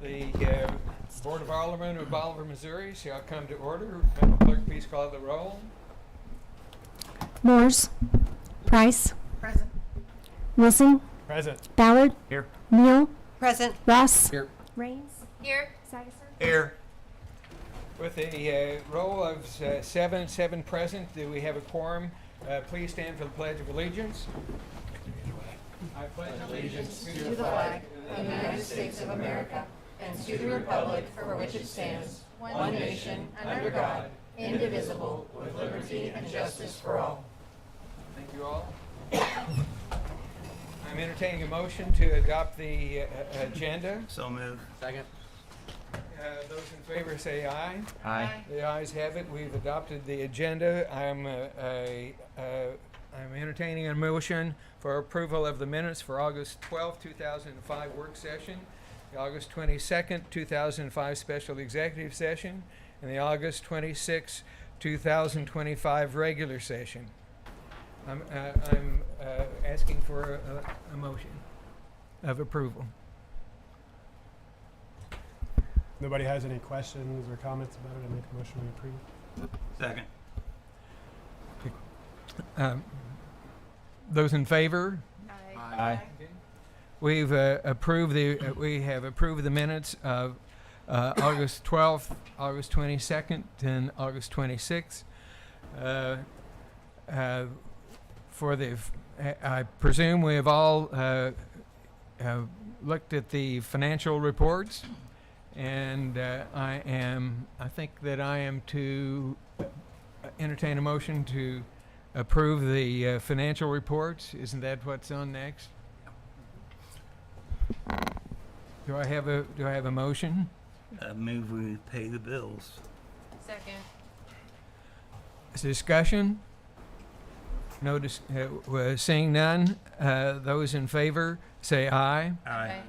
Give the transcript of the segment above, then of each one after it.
The Board of Aldermen of Bolivar, Missouri shall come to order. Madam Clerk, please call the roll. Moores. Price. Present. Wilson. Present. Ballard. Here. Neal. Present. Ross. Here. Raines. Here. Sagerson. Here. With a roll of seven present, do we have a quorum? Please stand for the Pledge of Allegiance. I pledge allegiance To the flag of the United States of America and to the republic for which it stands, one nation, under God, indivisible, with liberty and justice for all. Thank you all. I'm entertaining a motion to adopt the agenda. So moved. Second. Those in favor say aye. Aye. The ayes have it. We've adopted the agenda. I'm entertaining a motion for approval of the minutes for August 12th, 2005 work session, the August 22nd, 2005 special executive session, and the August 26th, 2025 regular session. I'm asking for a motion of approval. Nobody has any questions or comments about it? I make a motion to approve. Second. Those in favor? Aye. We've approved we have approved the minutes of August 12th, August 22nd, and August 26th. I presume we have all looked at the financial reports, and I think that I am to entertain a motion to approve the financial reports. Isn't that what's on next? Do I have a motion? Move we pay the bills. Second. Discussion? Seeing none. Those in favor say aye. Aye.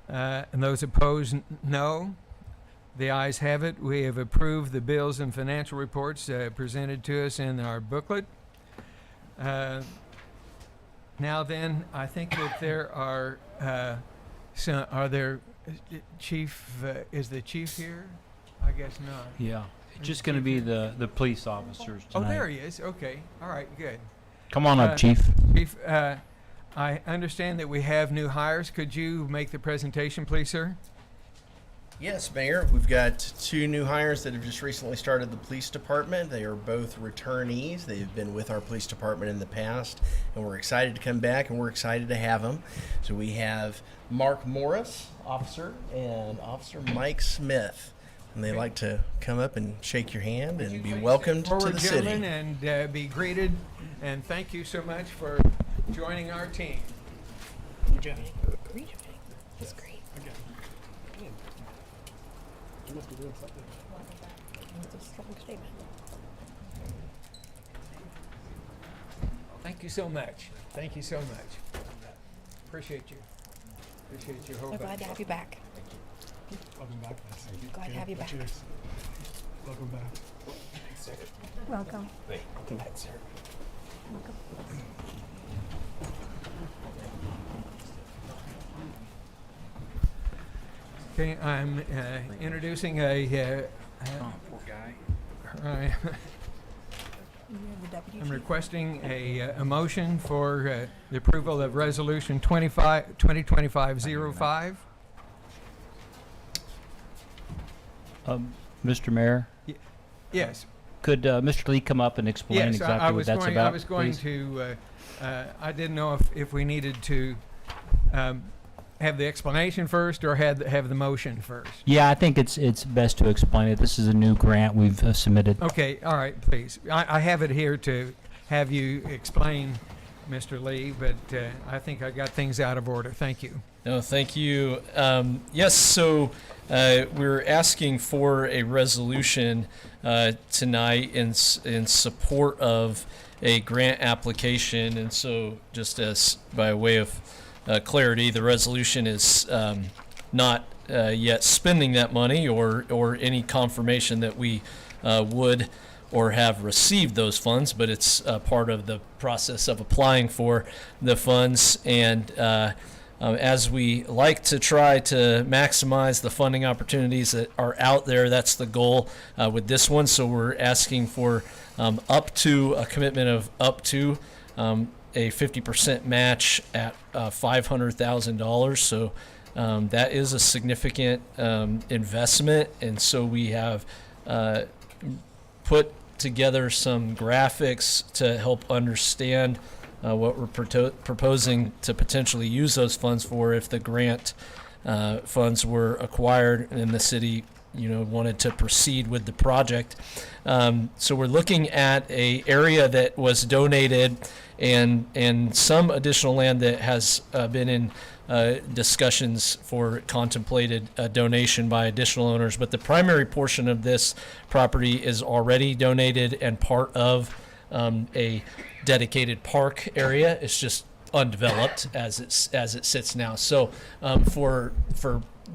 And those opposed, no. The ayes have it. We have approved the bills and financial reports presented to us in our booklet. Now then, I think that there are there, Chief, is the chief here? I guess not. Yeah, it's just going to be the police officers Oh, tonight. there he is. Okay. All right, good. Come on up, Chief. Chief, I understand that we have new hires. Could you make the presentation, please, sir? Yes, Mayor. We've got two new hires that have just recently started the police department. They are both returnees. They've been with our police department in the past, and we're excited to come back, and we're excited to have them. So we have Mark Morris, officer, and Officer Mike Smith. And they like to come up and shake your hand and be welcomed to Forward, the city. gentlemen, and be greeted. And thank you so much for joining our team. That's great. You must be doing something. That's a strong statement. Thank you so much. Thank you so much. Appreciate you. Appreciate your whole. We're glad to have you back. Welcome back. Glad to have you back. Cheers. Welcome back. Welcome. Welcome back, sir. Okay, I'm introducing a. Poor guy. I'm requesting a motion for the approval of Resolution 2025-05. Mr. Mayor, Yes. could Mr. Lee come up and explain Yes, exactly I what was that's going. about, I was going please? to. I didn't know if we needed to have the explanation first or have the motion first. Yeah, I think it's best to explain it. This is a new grant we've submitted. Okay. All right. Please. I have it here to have you explain, Mr. Lee, but I think I got things out of order. Thank you. No, thank you. Yes, so we're asking for a resolution tonight in support of a grant application, and so just as by way of clarity, the resolution is not yet spending that money or any confirmation that we would or have received those funds, but it's part of the process of applying for the funds. And as we like to try to maximize the funding opportunities that are out there, that's the goal with this one. So we're asking for up to a commitment of up to a 50% match at $500,000. So that is a significant investment, and so we have put together some graphics to help understand what we're proposing to potentially use those funds for if the grant funds were acquired and the city wanted to proceed with the project. So we're looking at a area that was donated and some additional land that has been in discussions for contemplated donation by additional owners, but the primary portion of this property is already donated and part of a dedicated park area. It's just undeveloped as it sits now. So for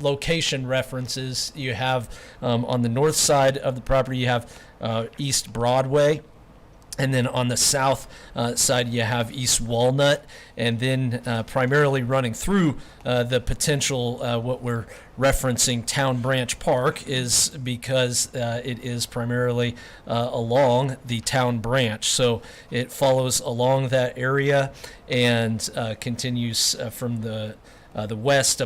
location references, you have on the north side of the property you have East Broadway. And then on the south side, you have East Walnut, and then primarily running through the potential, what we're referencing Town Branch Park, is because it is primarily along the Town Branch. So it follows along that area and continues from the west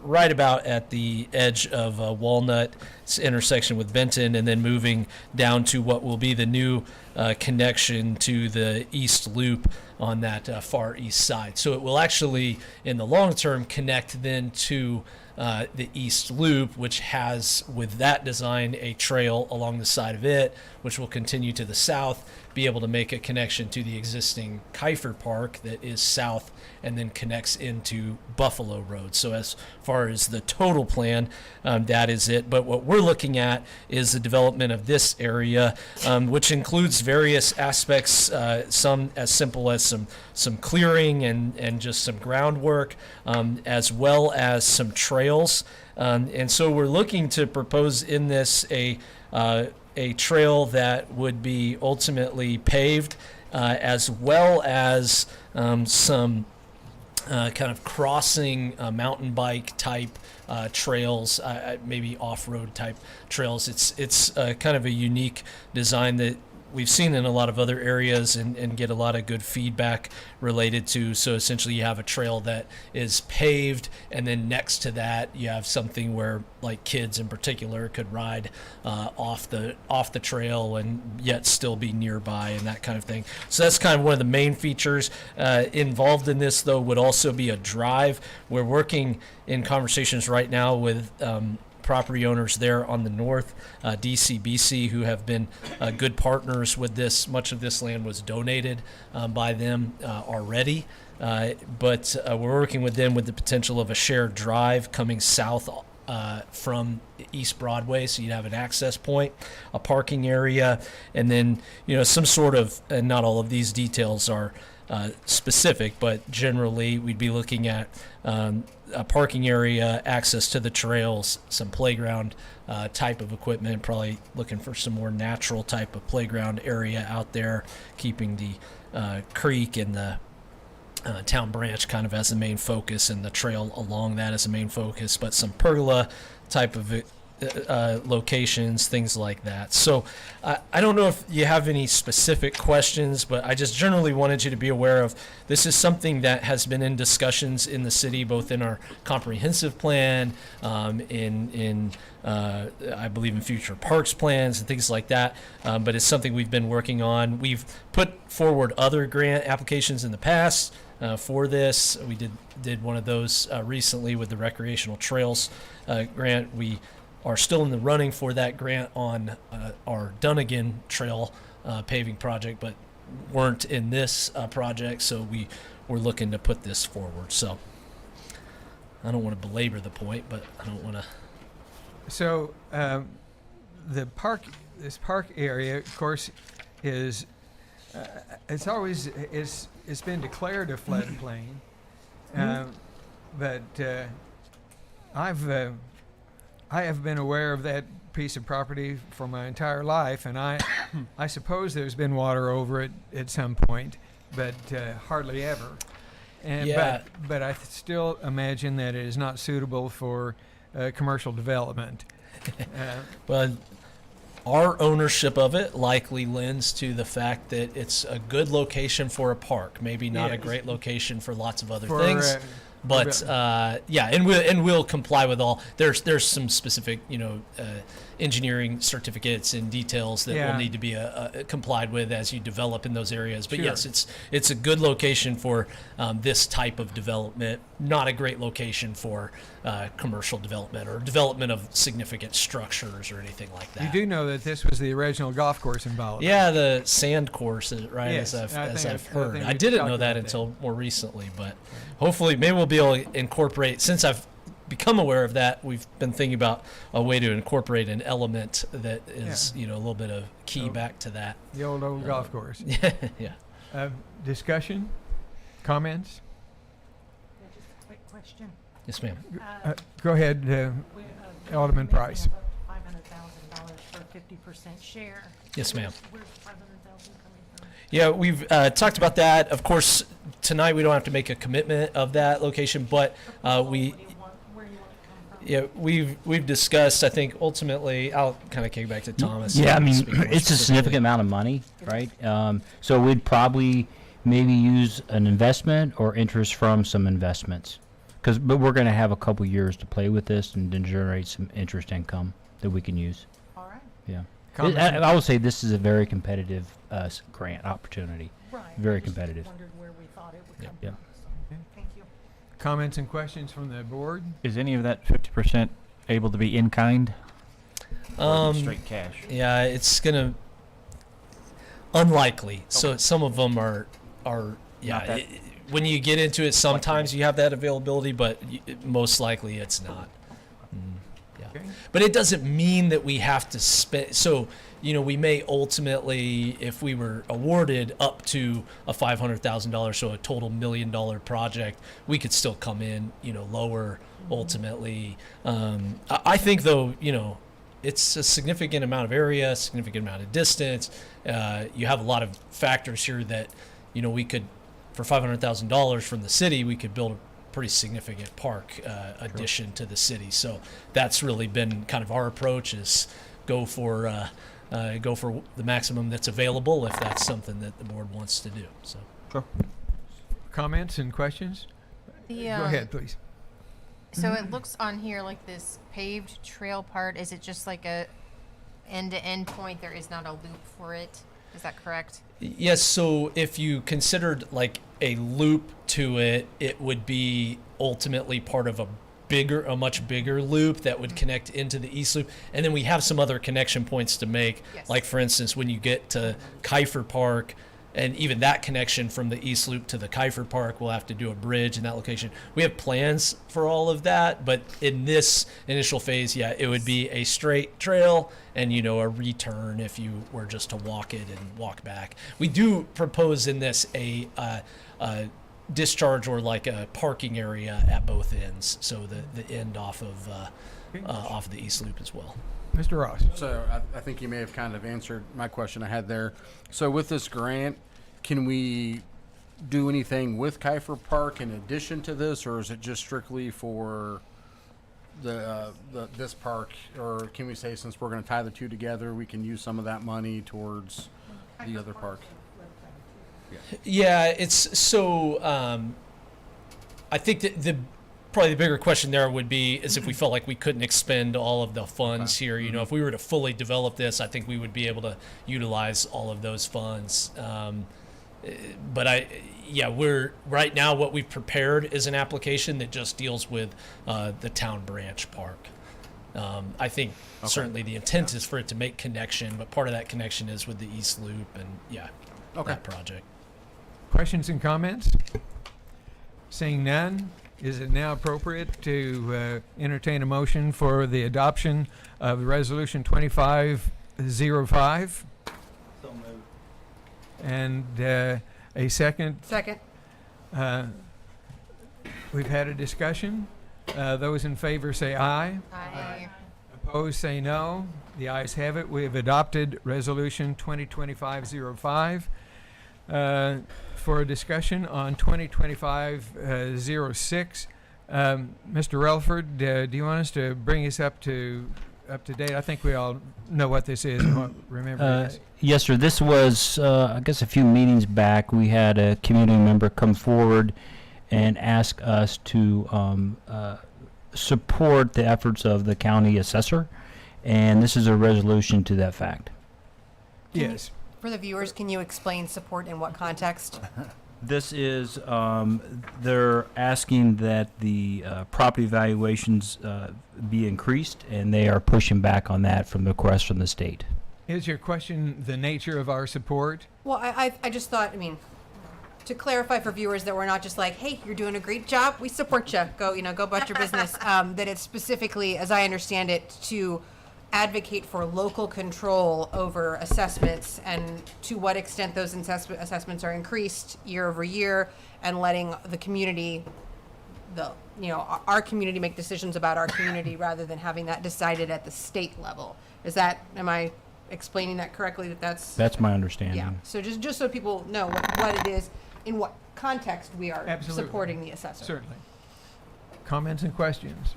right about at the edge of Walnut's intersection with Benton, and then moving down to what will be the new connection to the East Loop on that far east side. So it will actually, in the long term, connect then to the East Loop, which has, with that design, a trail along the side of it, which will continue to the south, be able to make a connection to the existing Kiefer Park that is south and then connects into Buffalo Road. So as far as the total plan, that is it. But what we're looking at is the development of this area, which includes various aspects, some as simple as some clearing and just some groundwork, as well as some trails. And so we're looking to propose in this a trail that would be ultimately paved, as well as some kind of crossing mountain bike type trails, maybe off-road type trails. It's kind of a unique design that we've seen in a lot of other areas and get a lot of good feedback related to. So essentially you have a trail that is paved, and then next to that you have something where like kids in particular could ride off the trail and yet still be nearby and that kind of thing. So that's kind of one of the main features. Involved in this though would also be a drive. We're working in conversations right now with property owners there on the north, DCBC, who have been good partners with this. Much of this land was donated by them already, but we're working with them with the potential of a shared drive coming south from East Broadway, so you'd have an access point, a parking area, and then some sort of, and not all of these details are specific, but generally we'd be looking at a parking area, access to the trails, some playground type of equipment, probably looking for some more natural type of playground area out there, keeping the creek and the Town Branch kind of as the main focus and the trail along that as the main focus, but some pergola type of locations, things like that. So I don't know if you have any specific questions, but I just generally wanted you to be aware of this is something that has been in discussions in the city, both in our comprehensive plan, in I believe in future parks plans and things like that. But it's something we've been working on. We've put forward other grant applications in the past for this. We did one of those recently with the recreational trails grant. We are still in the running for that grant on our Dunnigan Trail paving project, but weren't in this project, so we were looking to put this forward. So I don't want to belabor the point, but I don't want to. So the park, this park area, of course, is it's been declared a floodplain, but I have been aware of that piece of property for my entire life, and I suppose there's been water over it at some point, but hardly ever. And Yeah. but I still imagine that it is not suitable for commercial development. Well, our ownership of it likely lends to the fact that it's a good location for a park. Maybe not a Yes. great location for lots of other For, things. But yeah, and we'll comply with all. There's some specific engineering certificates and details that Yeah. will need to be complied with as you develop in those areas. But Sure. yes, it's a good location for this type of development. Not a great location for commercial development or development of significant structures or anything like that. You do know that this was the original golf course in Bolivar. Yeah, the sand course, right? Yes, as I I've think heard. we I didn't talked know that about that. until more recently, but hopefully, maybe we'll be able to incorporate. Since I've become aware of that, we've been thinking about a way to incorporate an element that is, a little bit of key So- back to that. The old golf course. Yeah. Discussion? Comments? Just a quick question. Yes, ma'am. Go ahead, Alderman Price. $500,000 for a 50% share. Yes, ma'am. Where's $500,000 coming from? Yeah, we've talked about that. Of course, tonight we don't have to make a commitment of that location, but we. Where do you want it to come from? Yeah, we've discussed. I think ultimately, I'll kind of kick back to Thomas. Yeah, I and mean, speak more it's a specifically. significant amount of money, right? So we'd probably maybe use an investment or interest from some investments. But we're going to have a couple years to play with this and then generate some interest income that we can use. All right. Yeah. Comments? I would say this is a very competitive grant opportunity. Right. Very I just competitive. wondered where we thought it would come Yeah. from. So, thank you. Comments and questions from the board? Is any of that 50% able to be in kind? Or straight cash? Yeah, it's gonna unlikely. So some of them are yeah. Not that- When you get into it, sometimes you have that availability, but most likely it's not. Yeah, Okay. but it doesn't mean that we have to spend. So we may ultimately, if we were awarded up to a $500,000, so a total $1 million project, we could still come in lower ultimately. I think though it's a significant amount of area, significant amount of distance. You have a lot of factors here that, we could, for $500,000 from the city, we could build a pretty significant park addition to the city. So that's really been kind of our approach is go for the maximum that's available if that's something that the board wants to do. So. Comments and questions? Go ahead, please. So it looks on here like this paved trail part. Is it just like a end-to-end point? There is not a loop for it. Is that correct? Yes, so if you considered like a loop to it, it would be ultimately part of a much bigger loop that would connect into the East Loop. And then we have some other connection points to make. Yes. Like for instance, when you get to Kiefer Park, and even that connection from the East Loop to the Kiefer Park, we'll have to do a bridge in that location. We have plans for all of that, but in this initial phase, yeah, it would be a straight trail and, a return if you were just to walk it and walk back. We do propose in this a discharge or like a parking area at both ends, so the end off of the East Loop as well. Mr. Ross. So I think you may have kind of answered my question I had there. So with this grant, can we do anything with Kiefer Park in addition to this, or is it just strictly for this park? Or can we say, since we're going to tie the two together, we can use some of that money towards the other park? Yeah, it's so. I think that probably the bigger question there would be is if we felt like we couldn't expend all of the funds here. If we were to fully develop this, I think we would be able to utilize all of those funds. But we're right now what we've prepared is an application that just deals with the town branch park. I think certainly the intent is for it to make connection, but part of that connection is with the East Loop and that project. Questions and comments? Seeing none, is it now appropriate to entertain a motion for the adoption of Resolution 2505? So moved. And a second? Second. We've had a discussion. Those in favor say aye. Aye. Opposed say no. The ayes have it. We have adopted Resolution 2025-05. for a discussion on 2025-06. Mr. Relford, do you want us to bring us up to date? I think we all know what this is and what remember this. Yes, sir. This was, I guess, a few meetings back. We had a community member come forward and ask us to support the efforts of the county assessor, and this is a resolution to that fact. Yes. For the viewers, can you explain support in what context? This is, they're asking that the property valuations be increased, and they are pushing back on that from the request from the state. Is your question the nature of our support? Well, I just thought, to clarify for viewers that we're not just like, hey, you're doing a great job, we support you, go about your business, that it's specifically, as I understand it, to advocate for local control over assessments and to what extent those assessments are increased year over year, and letting the community, our community make decisions about our community rather than having that decided at the state level. Am I explaining that correctly? That's my understanding. Yeah. So just so people know what it is, in what context we are Absolutely. supporting the assessor. Certainly. Comments and questions?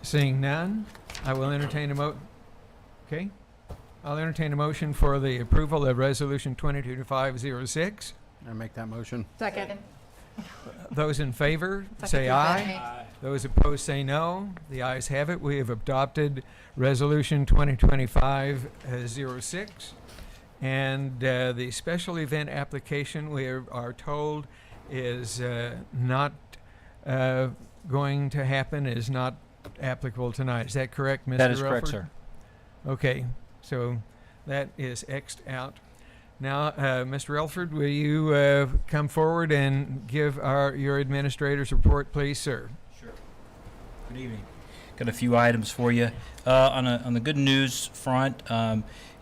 Seeing none, I will entertain Okay. I'll entertain a motion for the approval of Resolution 2025-06. I make that motion. Second. Those in favor, Second say through aye. Aye. Those opposed, say no. The ayes have it. We have adopted Resolution 2025-06. And the special event application, we are told, is not going to happen, is not applicable tonight. Is that correct, Mr. That is correct, Relford? sir. Okay, so that is X'd out. Now, Mr. Relford, will you come forward and give your administrator's report, please, sir? Sure. Good evening. Got a few items for you. On the good news front,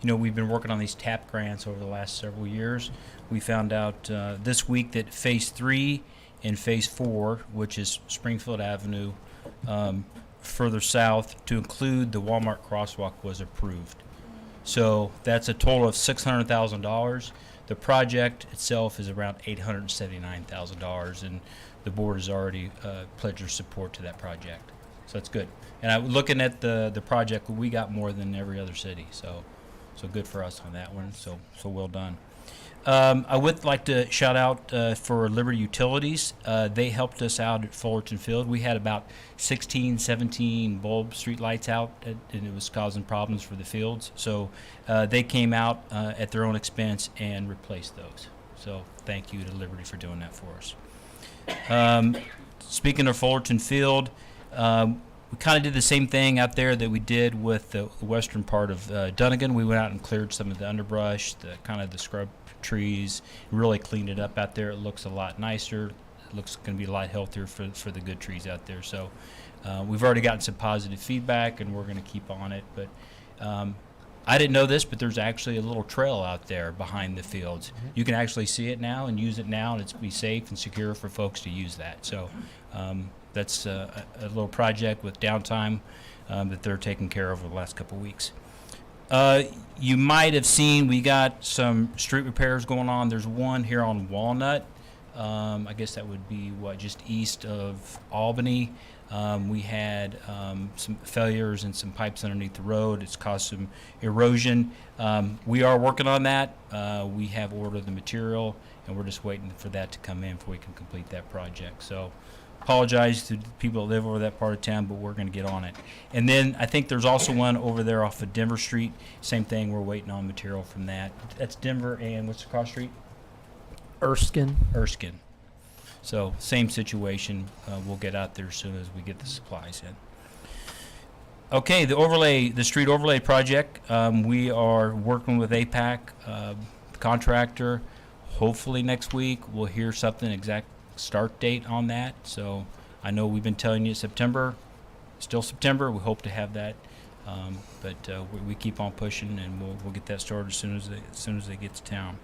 we've been working on these TAP grants over the last several years. We found out this week that Phase 3 and Phase 4, which is Springfield Avenue, further south, to include the Walmart crosswalk, was approved. So that's a total of $600,000. The project itself is around $879,000, and the board has already pledged their support to that project. So that's good. And looking at the project, we got more than every other city. So good for us on that one. So well done. I would like to shout out for Liberty Utilities. They helped us out at Fullerton Field. We had about 16, 17 bulb street lights out, and it was causing problems for the fields. So they came out at their own expense and replaced those. So thank you to Liberty for doing that for us. Speaking of Fullerton Field, we kind of did the same thing out there that we did with the western part of Dunnigan. We went out and cleared some of the underbrush, the scrub trees, really cleaned it up out there. It looks a lot nicer. It looks going to be a lot healthier for the good trees out there. So we've already gotten some positive feedback, and we're going to keep on it. But I didn't know this, but there's actually a little trail out there behind the fields. Mm-hmm. You can actually see it now and use it now, and it's be safe and secure for folks to use that. So that's a little project with downtime that they're taking care of over the last couple of weeks. You might have seen we got some street repairs going on. There's one here on Walnut. I guess that would be just east of Albany. We had some failures and some pipes underneath the road. It's caused some erosion. We are working on that. We have ordered the material, and we're just waiting for that to come in before we can complete that project. So apologize to the people that live over that part of town, but we're going to get on it. And then I think there's also one over there off of Denver Street. Same thing, we're waiting on material from that. That's Denver and what's the cross street? Erskine. So same situation. We'll get out there as soon as we get the supplies in. Okay, the street overlay project. We are working with APAC, contractor. Hopefully next week we'll hear something exact start date on that. So I know we've been telling you September, still September. We hope to have that, but we keep on pushing, and we'll get that started as soon as they get to town.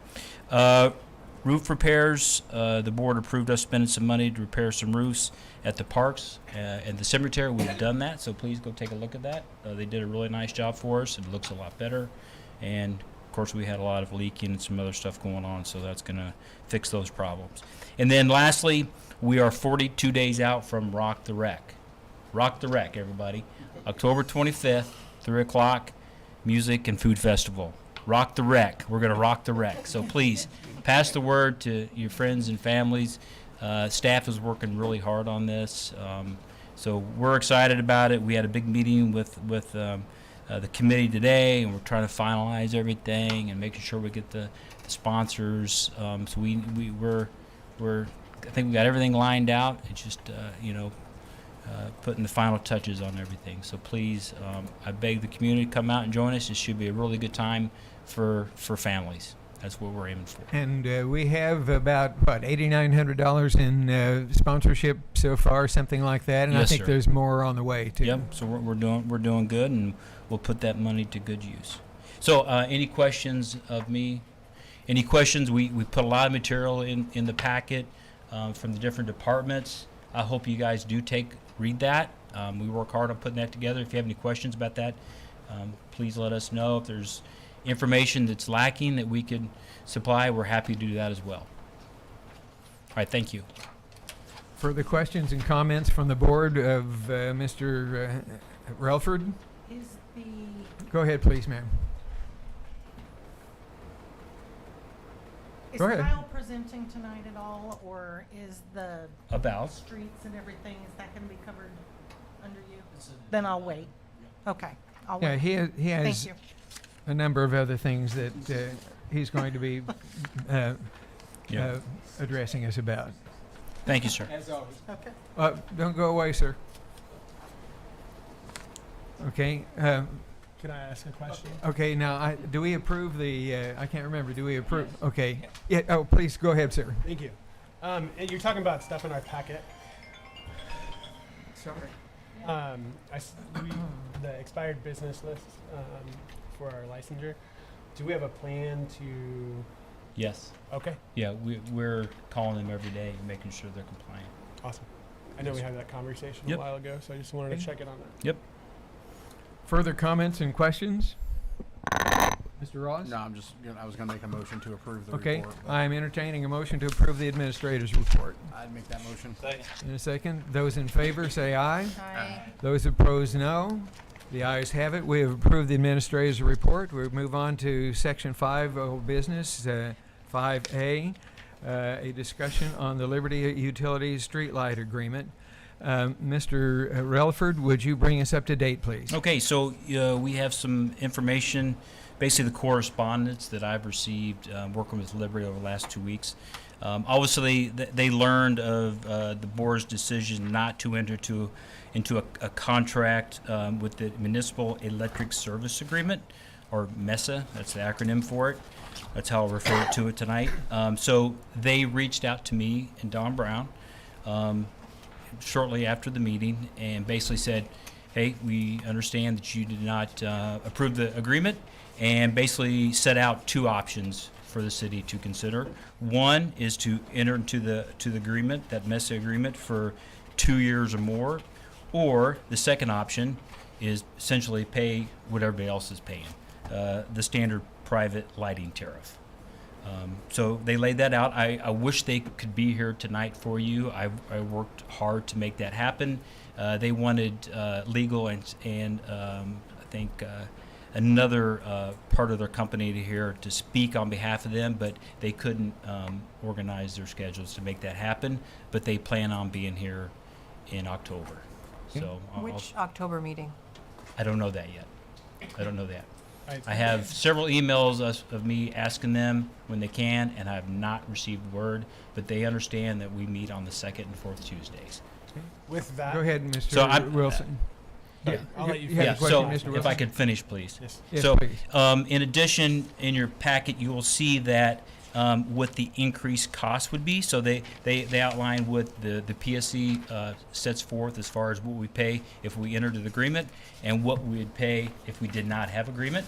Roof repairs. The board approved us spending some money to repair some roofs at the parks and the cemetery. We've done that, so please go take a look at that. They did a really nice job for us. It looks a lot better, and Of course, we had a lot of leaking and some other stuff going on, so that's going to fix those problems. And then lastly, we are 42 days out from Rock the Wreck. Rock the Wreck, everybody. October 25th, 3 o'clock, music and food festival. Rock the Wreck. We're going to rock the wreck. So please pass the word to your friends and families. Staff is working really hard on this. So we're excited about it. We had a big meeting with the committee today, and we're trying to finalize everything and making sure we get the sponsors. So we're I think we got everything lined out. It's just putting the final touches on everything. So please, I beg the community to come out and join us. It should be a really good time for families. That's what we're aiming for. And we have about, what, $8,900 in sponsorship so far, something like that. And I Yes, think sir. there's more on the way, too. Yep. So we're doing good, and we'll put that money to good use. So any questions of me? Any questions? We put a lot of material in the packet from the different departments. I hope you guys do read that. We work hard on putting that together. If you have any questions about that, please let us know. If there's information that's lacking that we could supply, we're happy to do that as well. All right, thank you. Further questions and comments from the board of Mr. Relford? Is the, Go ahead, please, ma'am. is Go ahead. Kyle presenting tonight at all, or is the About? streets and everything, is that gonna be covered under you? Then I'll wait. Okay, I'll Yeah, wait. he Thank has you. a number of other things that he's going to be addressing us about. Thank you, sir. Okay. Don't go away, sir. Okay. Can I ask a question? Okay. Now, do we approve the? I can't remember. Do we approve? Okay. Yeah. Oh, please go ahead, sir. Thank you. And you're talking about stuff in our packet. Sorry. The expired business list for our licensure. Do we have a plan to? Yes. Okay. Yeah, we're calling them every day and making sure they're compliant. Awesome. I know we had that conversation Yep. a while ago, so I just wanted to check it on that. Yep. Further comments and questions? Mr. Ross? No, I was gonna make a motion to approve the Okay. report. but I'm entertaining a motion to approve the administrator's report. I'd make that motion. In a second. Those in favor say aye. Aye. Those opposed, no. The ayes have it. We have approved the administrator's report. We move on to Section 5, old business, 5A, a discussion on the Liberty Utilities Streetlight Agreement. Mr. Relford, would you bring us up to date, please? Okay, so we have some information, basically the correspondence that I've received working with Liberty over the last 2 weeks. Obviously, they learned of the board's decision not to enter into a contract with the Municipal Electric Service Agreement, or MESA. That's the acronym for it. That's how I'll refer to it tonight. So they reached out to me and Don Brown shortly after the meeting and basically said, hey, we understand that you did not approve the agreement, and basically set out two options for the city to consider. One is to enter into the agreement, that MESA agreement, for 2 years or more, or the second option is essentially pay what everybody else is paying, the standard private lighting tariff. So they laid that out. I wish they could be here tonight for you. I worked hard to make that happen. They wanted legal and I think another part of their company to here to speak on behalf of them, but they couldn't organize their schedules to make that happen. But they plan on being here in October. So Which October meeting? I don't know that yet. I don't know that. I have several emails of me asking them when they can, and I have not received word, but they understand that we meet on the second and fourth Tuesdays. With that, Go ahead, Mr. So I'm- Wilson. Yeah, I'll let you had a Yeah, question, so Mr. if Wilson? I could finish, please. Yes. Yes, So, please. in addition, in your packet, you will see that what the increased cost would be. So they outline what the PSC sets forth as far as what we pay if we entered an agreement and what we would pay if we did not have agreement.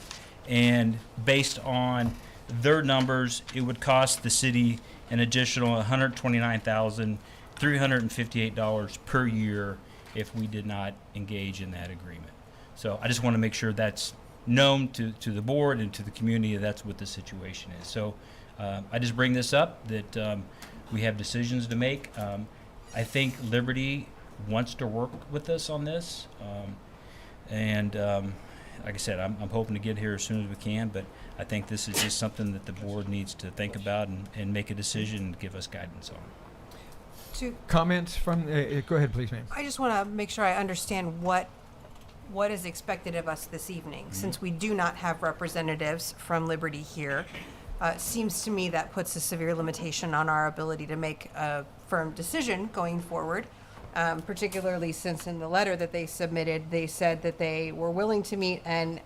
And based on their numbers, it would cost the city an additional $129,358 per year if we did not engage in that agreement. So I just want to make sure that's known to the board and to the community. That's what the situation is. So I just bring this up that we have decisions to make. I think Liberty wants to work with us on this, and like I said, I'm hoping to get here as soon as we can, but I think this is just something that the board needs to think about and make a decision and give us guidance on. Comments from, go ahead, please, ma'am. I just want to make sure I understand what is expected of us this evening, since we do not have representatives from Liberty here. It seems to me that puts a severe limitation on our ability to make a firm decision going forward, particularly since in the letter that they submitted, they said that they were willing to meet and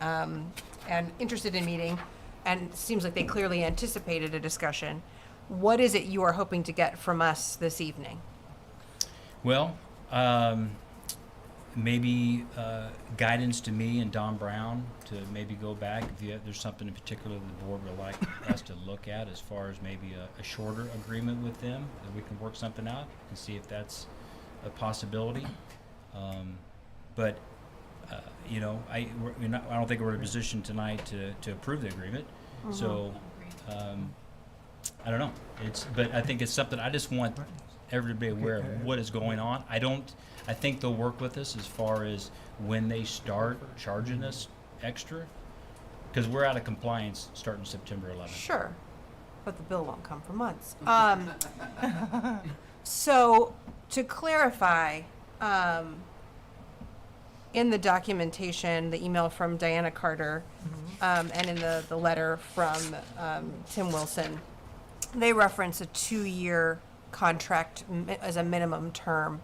interested in meeting, and it seems like they clearly anticipated a discussion. What is it you are hoping to get from us this evening? Well, maybe guidance to me and Don Brown to maybe go back if there's something in particular the board would like us to look at as far as maybe a shorter agreement with them, that we can work something out and see if that's a possibility. But you know, I don't think we're in a position tonight to approve the agreement. So I don't know. But I think it's something I just want everybody aware of what is going on. I think they'll work with us as far as when they start charging us extra, because we're out of compliance starting September 11th. Sure, but the bill won't come for months. So to clarify, in the documentation, the email from Diana Carter, and in the letter from Tim Wilson, they reference a 2-year contract as a minimum term.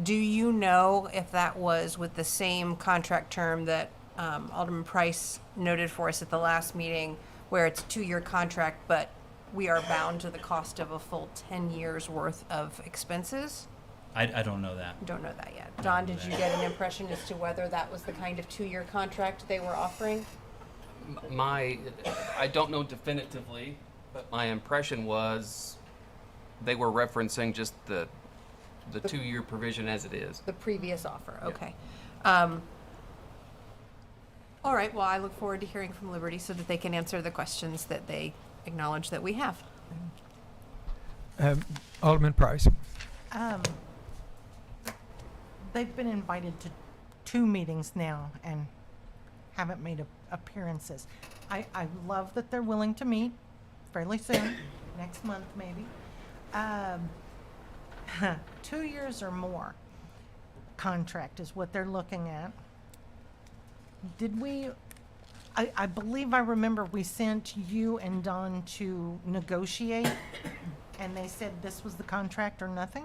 Do you know if that was with the same contract term that Alderman Price noted for us at the last meeting, where it's a 2-year contract, but we are bound to the cost of a full 10 years worth of expenses? I don't know that. You don't know that yet. Don, did you get an impression as to whether that was the kind of 2-year contract they were offering? I don't know definitively, but my impression was they were referencing just the 2-year provision as it is. The previous offer, okay. All right, well, I look forward to hearing from Liberty so that they can answer the questions that they acknowledge that we have. Alderman Price. They've been invited to 2 meetings now and haven't made appearances. I love that they're willing to meet fairly soon, next month maybe. 2 years or more contract is what they're looking at. Did we, I believe I remember we sent you and Don to negotiate and they said this was the contract or nothing?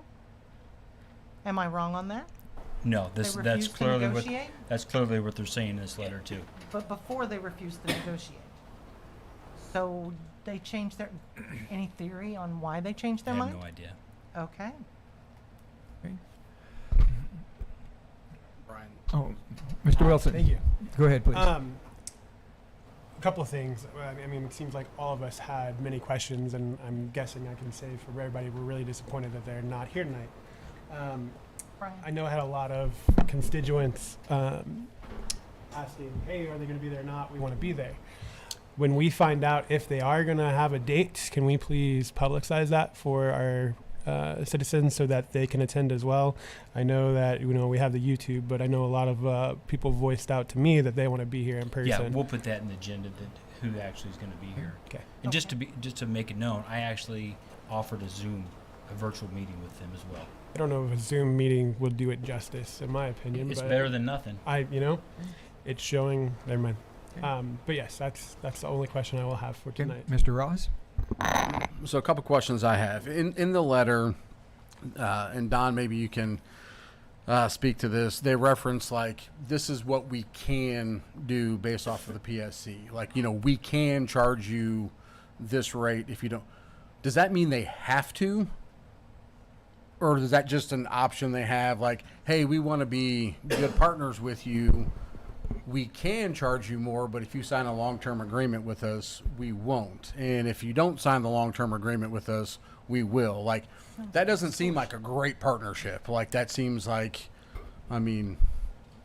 Am I wrong on that? No, They that's refused to clearly negotiate? what they're saying in this letter too. But before they refused to negotiate. So they changed their, any theory on why they changed I their have mind? no idea. Okay. Brian. Oh, Mr. Wilson. Thank you. Go ahead, please. A couple of things. I mean, it seems like all of us had many questions, and I'm guessing I can say for everybody, we're really disappointed that they're not here tonight. Brian. I know I had a lot of constituents asking, hey, are they going to be there or not? We want to be there. When we find out if they are going to have a date, can we please publicize that for our citizens so that they can attend as well? I know that, we have the YouTube, but I know a lot of people voiced out to me that they want to be here in person. Yeah, we'll put that in the agenda, that who actually is going to be here. Okay. And just to make it known, I actually offered a virtual meeting with them as well. I don't know if a Zoom meeting will do it justice, in my opinion. It's but better than nothing. It's showing. Never mind. But yes, that's the only question I will have for tonight. Mr. Ross? So a couple questions I have in the letter, and Don, maybe you can speak to this. They reference like this is what we can do based off of the PSC. Like we can charge you this rate if you don't. Does that mean they have to? Or is that just an option they have? Like, hey, we want to be good partners with you. We can charge you more, but if you sign a long-term agreement with us, we won't. And if you don't sign the long-term agreement with us, we will. Like, that doesn't seem like a great partnership. Like, that seems like,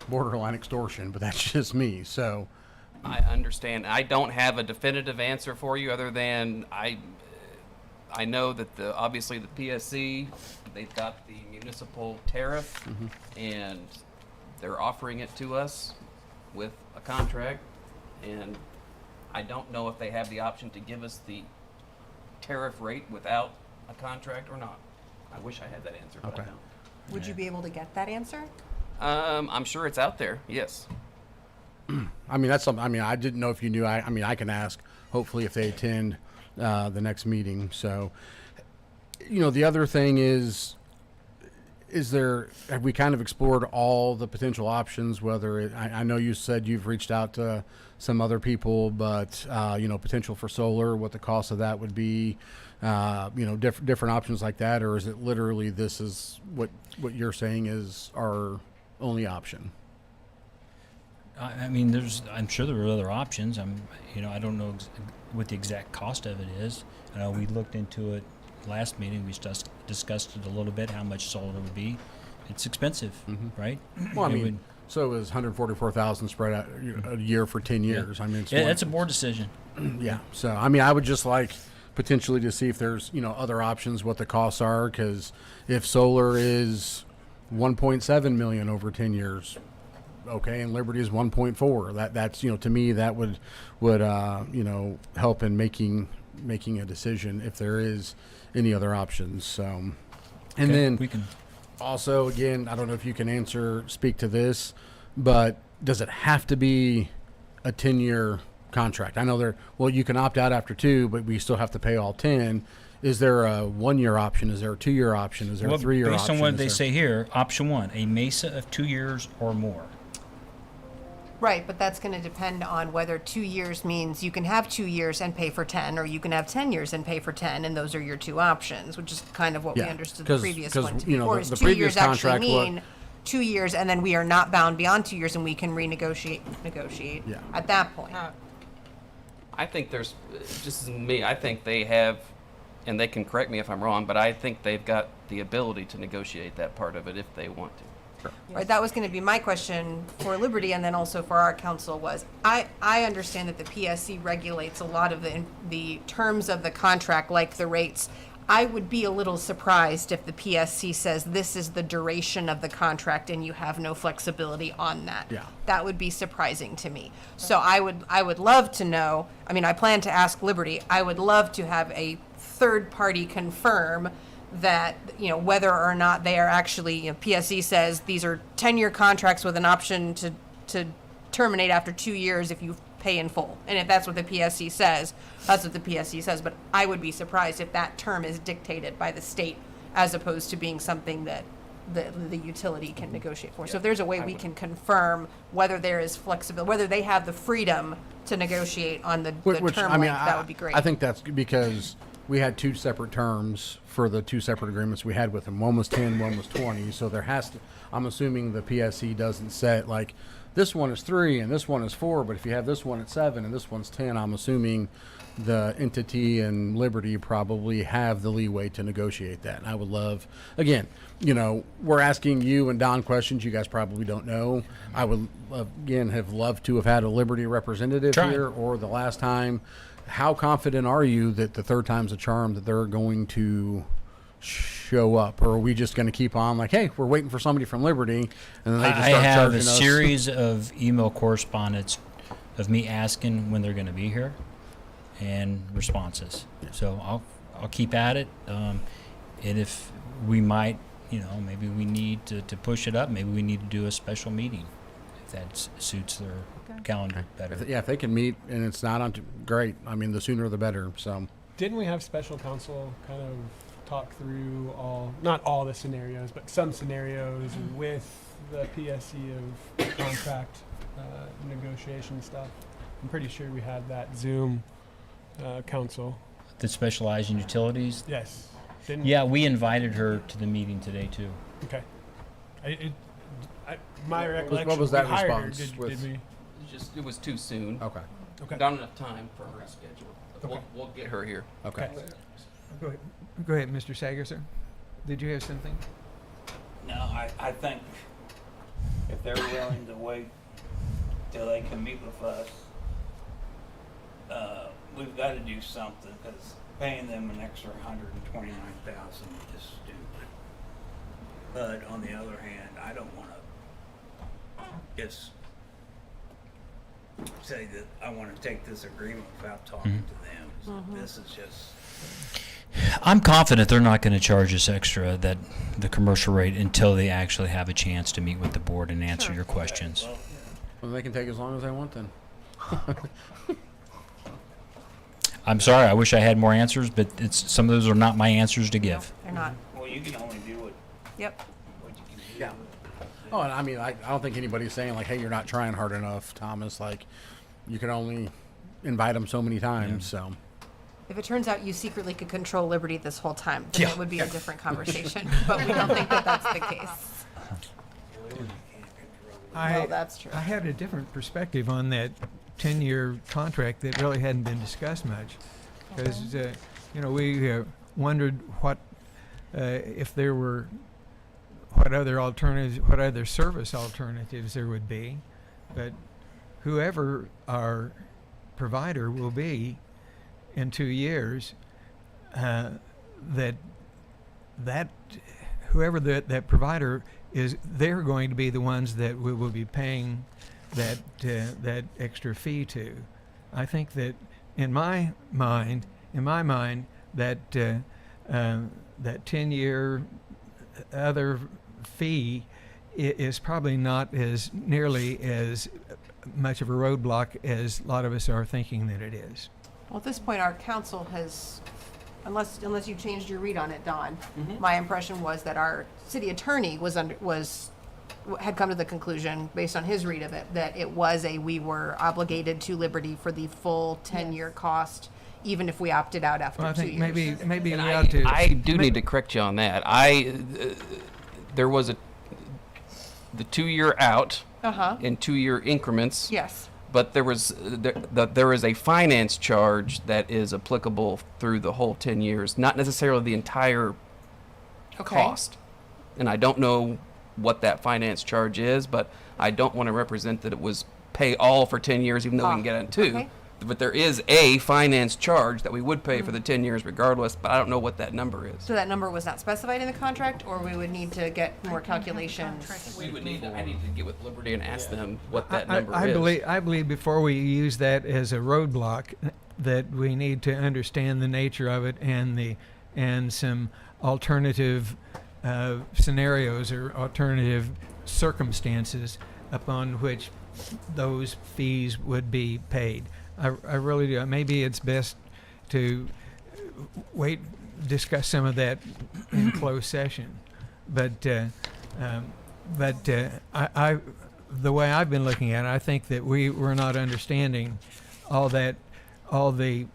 borderline extortion, but that's just me. So I understand. I don't have a definitive answer for you other than I know that obviously the PSC, they've got the municipal tariff and they're offering it to us with a contract, and I don't know if they have the option to give us the tariff rate without a contract or not. I wish I had that answer, but I don't. Would you be able to get that answer? I'm sure it's out there. Yes. I mean, that's something. I mean, I didn't know if you knew. I mean, I can ask. Hopefully, if they attend the next meeting. So, the other thing is have we kind of explored all the potential options? Whether I know you said you've reached out to some other people, but potential for solar, what the cost of that would be, different options like that, or is it literally this is what you're saying is our only option? I mean, I'm sure there are other options. I don't know what the exact cost of it is. I know we looked into it last meeting. We discussed it a little bit, how much solar would be. It's expensive, right? Well, so it was $144,000 spread out a year for 10 years. Yeah. I mean, That's a board decision. Yeah. So, I would just like potentially to see if there's, other options, what the costs are, because if solar is 1.7 million over 10 years, okay, and Liberty is 1.4. That's to me that would help in making a decision if there is any other options. So, and then we can also, again, I don't know if you can speak to this, but does it have to be a 10-year contract? I know you can opt out after 2, but we still have to pay all 10. Is there a 1-year option? Is there a 2-year option? Is there a 3-year option? Based on what they say here, option 1, a MESA of 2 years or more. Right, but that's going to depend on whether 2 years means you can have 2 years and pay for 10, or you can have 10 years and pay for 10, and those are your 2 options, which is kind of what we understood the previous one to be. Or is the 2 previous years actually contract mean 2 years, and then we are not bound beyond 2 years, and we can negotiate at that point. I think there's, just as me, I think they have, and they can correct me if I'm wrong, but I think they've got the ability to negotiate that part of it if they want to. Right, that was going to be my question for Liberty, and then also for our council was, I understand that the PSC regulates a lot of the terms of the contract, like the rates. I would be a little surprised if the PSC says this is the duration of the contract and you have no flexibility on that. Yeah. That would be surprising to me. So I would love to know, I plan to ask Liberty, I would love to have a third party confirm that, whether or not they are actually, PSC says these are 10-year contracts with an option to terminate after 2 years if you pay in full. And if that's what the PSC says, that's what the PSC says. But I would be surprised if that term is dictated by the state as opposed to being something that the utility can negotiate for. So if there's a way we can confirm whether there is flexibility, whether they have the freedom to negotiate on the term length, that would be great. I think that's because we had 2 separate terms for the 2 separate agreements we had with them. One was 10, one was 20. So there has to, I'm assuming the PSC doesn't set like this one is 3 and this one is 4, but if you have this one at 7 and this one's 10, I'm assuming the entity and Liberty probably have the leeway to negotiate that. And I would love, again, we're asking you and Don questions you guys probably don't know. I would, again, have loved to have had a Liberty representative here, or the last time. How confident are you that the third time's a charm that they're going to show up, or are we just going to keep on like, hey, we're waiting for somebody from Liberty, and then they just start charging us? I have a series of email correspondence of me asking when they're going to be here, and responses. So I'll keep at it, and if we might, maybe we need to push it up. Maybe we need to do a special meeting if that suits their calendar better. If they can meet and it's not on, great. The sooner the better. So Didn't we have special counsel kind of talk through not all the scenarios, but some scenarios with the PSC of contract negotiation stuff? I'm pretty sure we had that Zoom council. That specialize in utilities? Yes. Yeah, we invited her to the meeting today too. Okay. My recollection. What was that we hired her. response? Did we? It was too soon. Okay. Not enough time for her schedule. But we'll get her here. Okay. Go ahead, Mr. Sager, sir. Did you have something? No, I think if they're willing to wait till they can meet with us, we've got to do something, because paying them an extra $129,000 is stupid. But on the other hand, I don't want to just say that I want to take this agreement without talking to them. So this is just. I'm confident they're not going to charge us extra, that the commercial rate, until they actually have a chance to meet with the board and answer your questions. Well, they can take as long as they want then. I'm sorry, I wish I had more answers, but some of those are not my answers to give. They're not. Well, you can only do what Yep. you can do. Yeah. Oh, and I mean, I don't think anybody's saying like, hey, you're not trying hard enough, Thomas. Like, you can only invite them so many times, so. If it turns out you secretly could control Liberty this whole time, then it would be a different conversation. But we don't think that that's the case. Well, that's true. I had a different perspective on that 10-year contract that really hadn't been discussed much, because we wondered what if there were what other service alternatives there would be, but whoever our provider will be in 2 years, whoever that provider is, they're going to be the ones that we will be paying that extra fee to. I think that in my mind, that 10-year other fee is probably not as nearly as much of a roadblock as a lot of us are thinking that it is. Well, at this point, our council has, unless you changed your read on it, Don, my impression was that our city attorney had come to the conclusion, based on his read of it, that we were obligated to Liberty for the full 10-year cost, even if we opted out after Well, I 2 think years. maybe And we ought to. I do need to correct you on that. There was the 2-year out in 2-year increments. Yes. But there is a finance charge that is applicable through the whole 10 years, not necessarily the entire cost. And I don't know what that finance charge is, but I don't want to represent that it was pay all for 10 years, even though we can get it in 2. But there is a finance charge that we would pay for the 10 years regardless, but I don't know what that number is. So that number was not specified in the contract, or we would need to get more calculations? I need to get with Liberty and ask them what that number is. I believe before we use that as a roadblock, that we need to understand the nature of it and some alternative scenarios or alternative circumstances upon which those fees would be paid. I really do. Maybe it's best to discuss some of that in closed session. But I the way I've been looking at it, I think that we're not understanding all the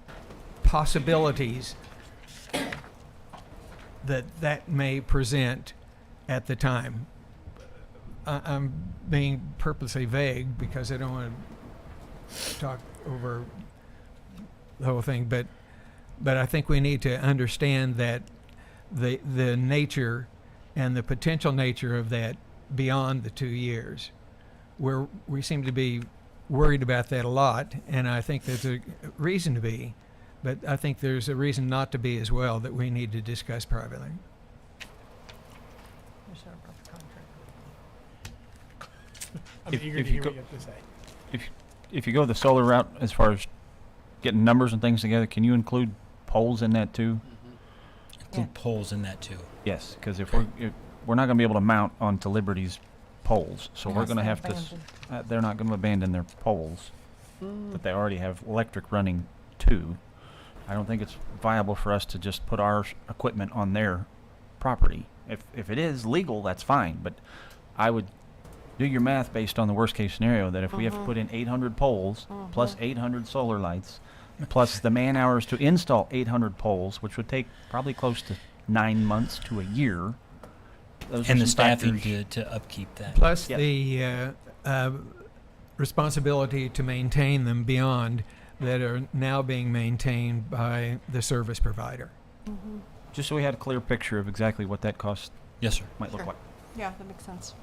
possibilities that may present at the time. I'm being purposely vague because I don't want to talk over the whole thing, but I think we need to understand that the nature and the potential nature of that beyond the 2 years, where we seem to be worried about that a lot, and I think there's a reason to be, but I think there's a reason not to be as well that we need to discuss privately. I'm If- eager if to you hear what go- you have to say. If you go the solar route, as far as getting numbers and things together, can you include poles in that too? Include poles in that too. Yes, because if we're not going to be able to mount onto Liberty's poles, so we're Unless going to they're have to. They're not going to abandon their poles, but they already have electric running too. I don't think it's viable for us to just put our equipment on their property. If it is legal, that's fine, but I would do your math based on the worst case scenario that if we have to put in 800 poles plus 800 solar lights plus the man hours to install 800 poles, which would take probably close to 9 months to a year. Those are And the some staffing factors. to upkeep that. Plus Yep. the responsibility to maintain them beyond that are now being maintained by the service provider. Just so we had a clear picture of exactly what that cost Yes, sir. might look Sure. like. Yeah, that makes sense.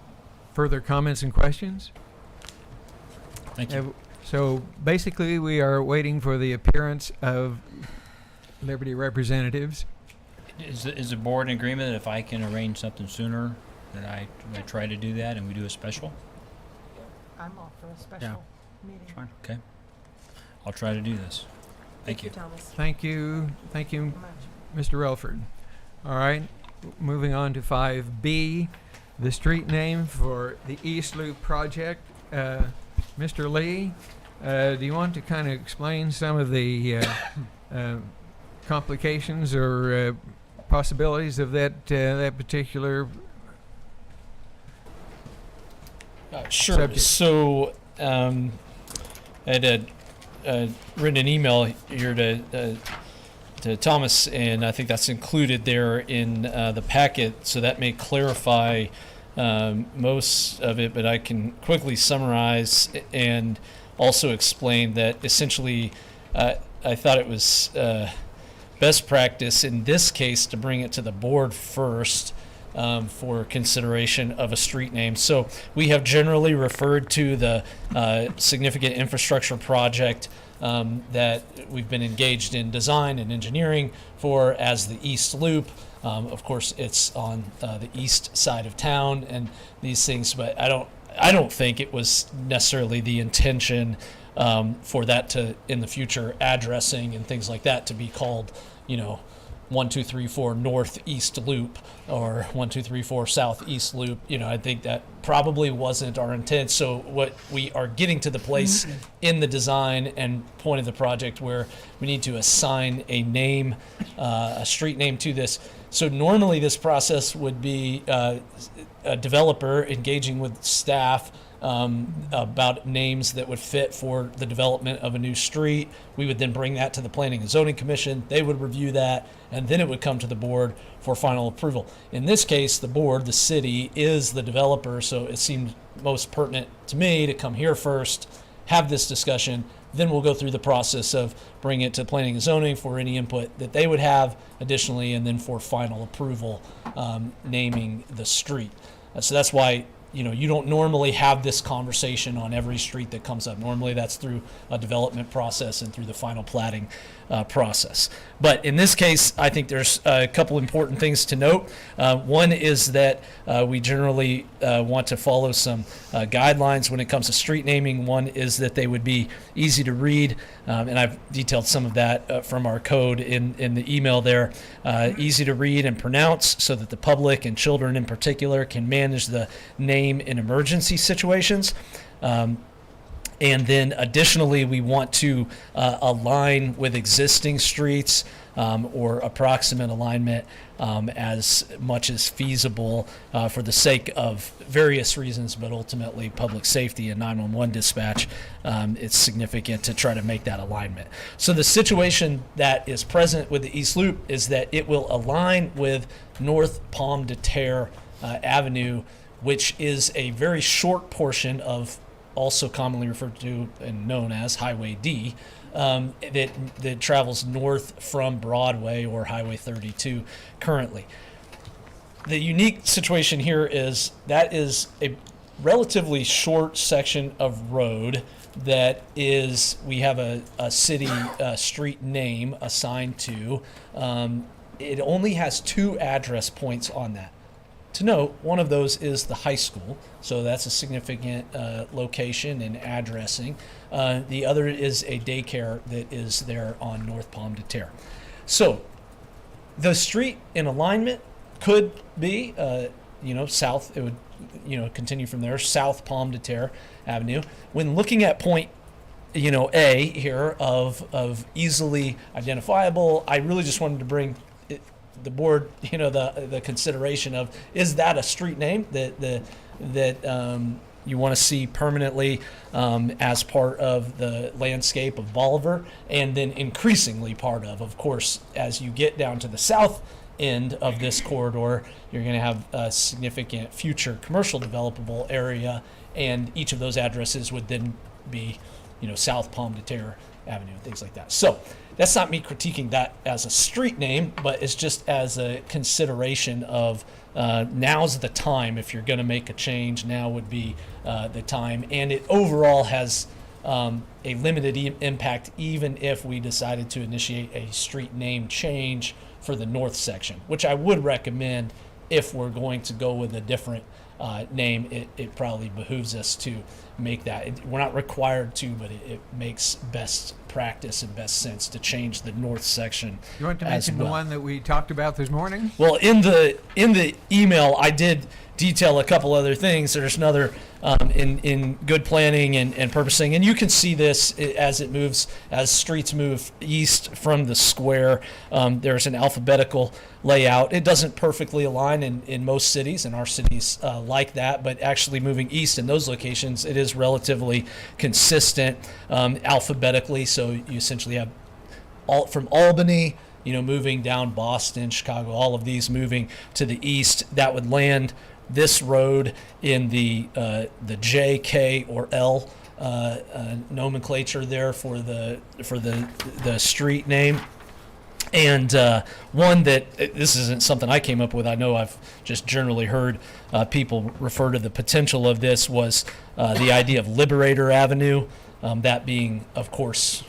Further comments and questions? Thank you. So basically, we are waiting for the appearance of Liberty representatives. Is the board in agreement that if I can arrange something sooner, that I try to do that and we do a special? I'm off for a special meeting. Fine. Okay. I'll try to do this. Thank you. Thomas. Thank you, Much. Mr. Relford. All right, moving on to 5B, the street name for the East Loop project. Mr. Lee, do you want to kind of explain some of the complications or possibilities of that particular Sure. subject? So, I had written an email here to Thomas, and I think that's included there in the packet, so that may clarify most of it, but I can quickly summarize and also explain that essentially I thought it was best practice in this case to bring it to the board first for consideration of a street name. So we have generally referred to the significant infrastructure project that we've been engaged in design and engineering for as the East Loop. Of course, it's on the east side of town and these things, but I don't think it was necessarily the intention for that to, in the future, addressing and things like that to be called, 1, 2, 3, 4 northeast loop or 1, 2, 3, 4 southeast loop. I think that probably wasn't our intent. So what we are getting to the place in the design and point of the project where we need to assign a name, a street name to this. So normally this process would be a developer engaging with staff about names that would fit for the development of a new street. We would then bring that to the Planning and Zoning Commission. They would review that, and then it would come to the board for final approval. In this case, the board, the city, is the developer, so it seemed most pertinent to me to come here first, have this discussion, then we'll go through the process of bringing it to Planning and Zoning for any input that they would have additionally, and then for final approval, naming the street. So that's why you don't normally have this conversation on every street that comes up. Normally that's through a development process and through the final platting process. But in this case, I think there's a couple important things to note. One is that we generally want to follow some guidelines when it comes to street naming. One is that they would be easy to read, and I've detailed some of that from our code in the email there. Easy to read and pronounce so that the public and children in particular can manage the name in emergency situations. And then additionally, we want to align with existing streets or approximate alignment as much as feasible for the sake of various reasons, but ultimately public safety and 911 dispatch. It's significant to try to make that alignment. So the situation that is present with the East Loop is that it will align with North Pomme de Terre Avenue, which is a very short portion of, also commonly referred to and known as Highway D, that travels north from Broadway or Highway 32 currently. The unique situation here is that is a relatively short section of road that is, we have a city street name assigned to. It only has 2 address points on that. To note, one of those is the high school, so that's a significant location and addressing. The other is a daycare that is there on North Pomme de Terre. So the street in alignment could be, south. It would, continue from there, South Pomme de Terre Avenue. When looking at point, A here of easily identifiable, I really just wanted to bring the board, the consideration of, is that a street name that you want to see permanently as part of the landscape of Bolivar, and then increasingly part of course, as you get down to the south end of this corridor, you're going to have a significant future commercial developable area, and each of those addresses would then be, South Pomme de Terre Avenue and things like that. So that's not me critiquing that as a street name, but it's just as a consideration of now's the time. If you're going to make a change, now would be the time. And it overall has a limited impact even if we decided to initiate a street name change for the north section, which I would recommend if we're going to go with a different name. It probably behooves us to make that. We're not required to, but it makes best practice and best sense to change the north section. You want to as mention well. the one that we talked about this morning? Well, in the email, I did detail a couple other things. There's another in good planning and purposing, and you can see this as it moves, as streets move east from the square. There's an alphabetical layout. It doesn't perfectly align in most cities, and our cities like that, but actually moving east in those locations, it is relatively consistent alphabetically. So you essentially have from Albany, moving down Boston, Chicago, all of these moving to the east. That would land this road in the J, K, or L nomenclature there for the street name. And one that this isn't something I came up with. I know I've just generally heard people refer to the potential of this was the idea of Liberator Avenue. That being, of course,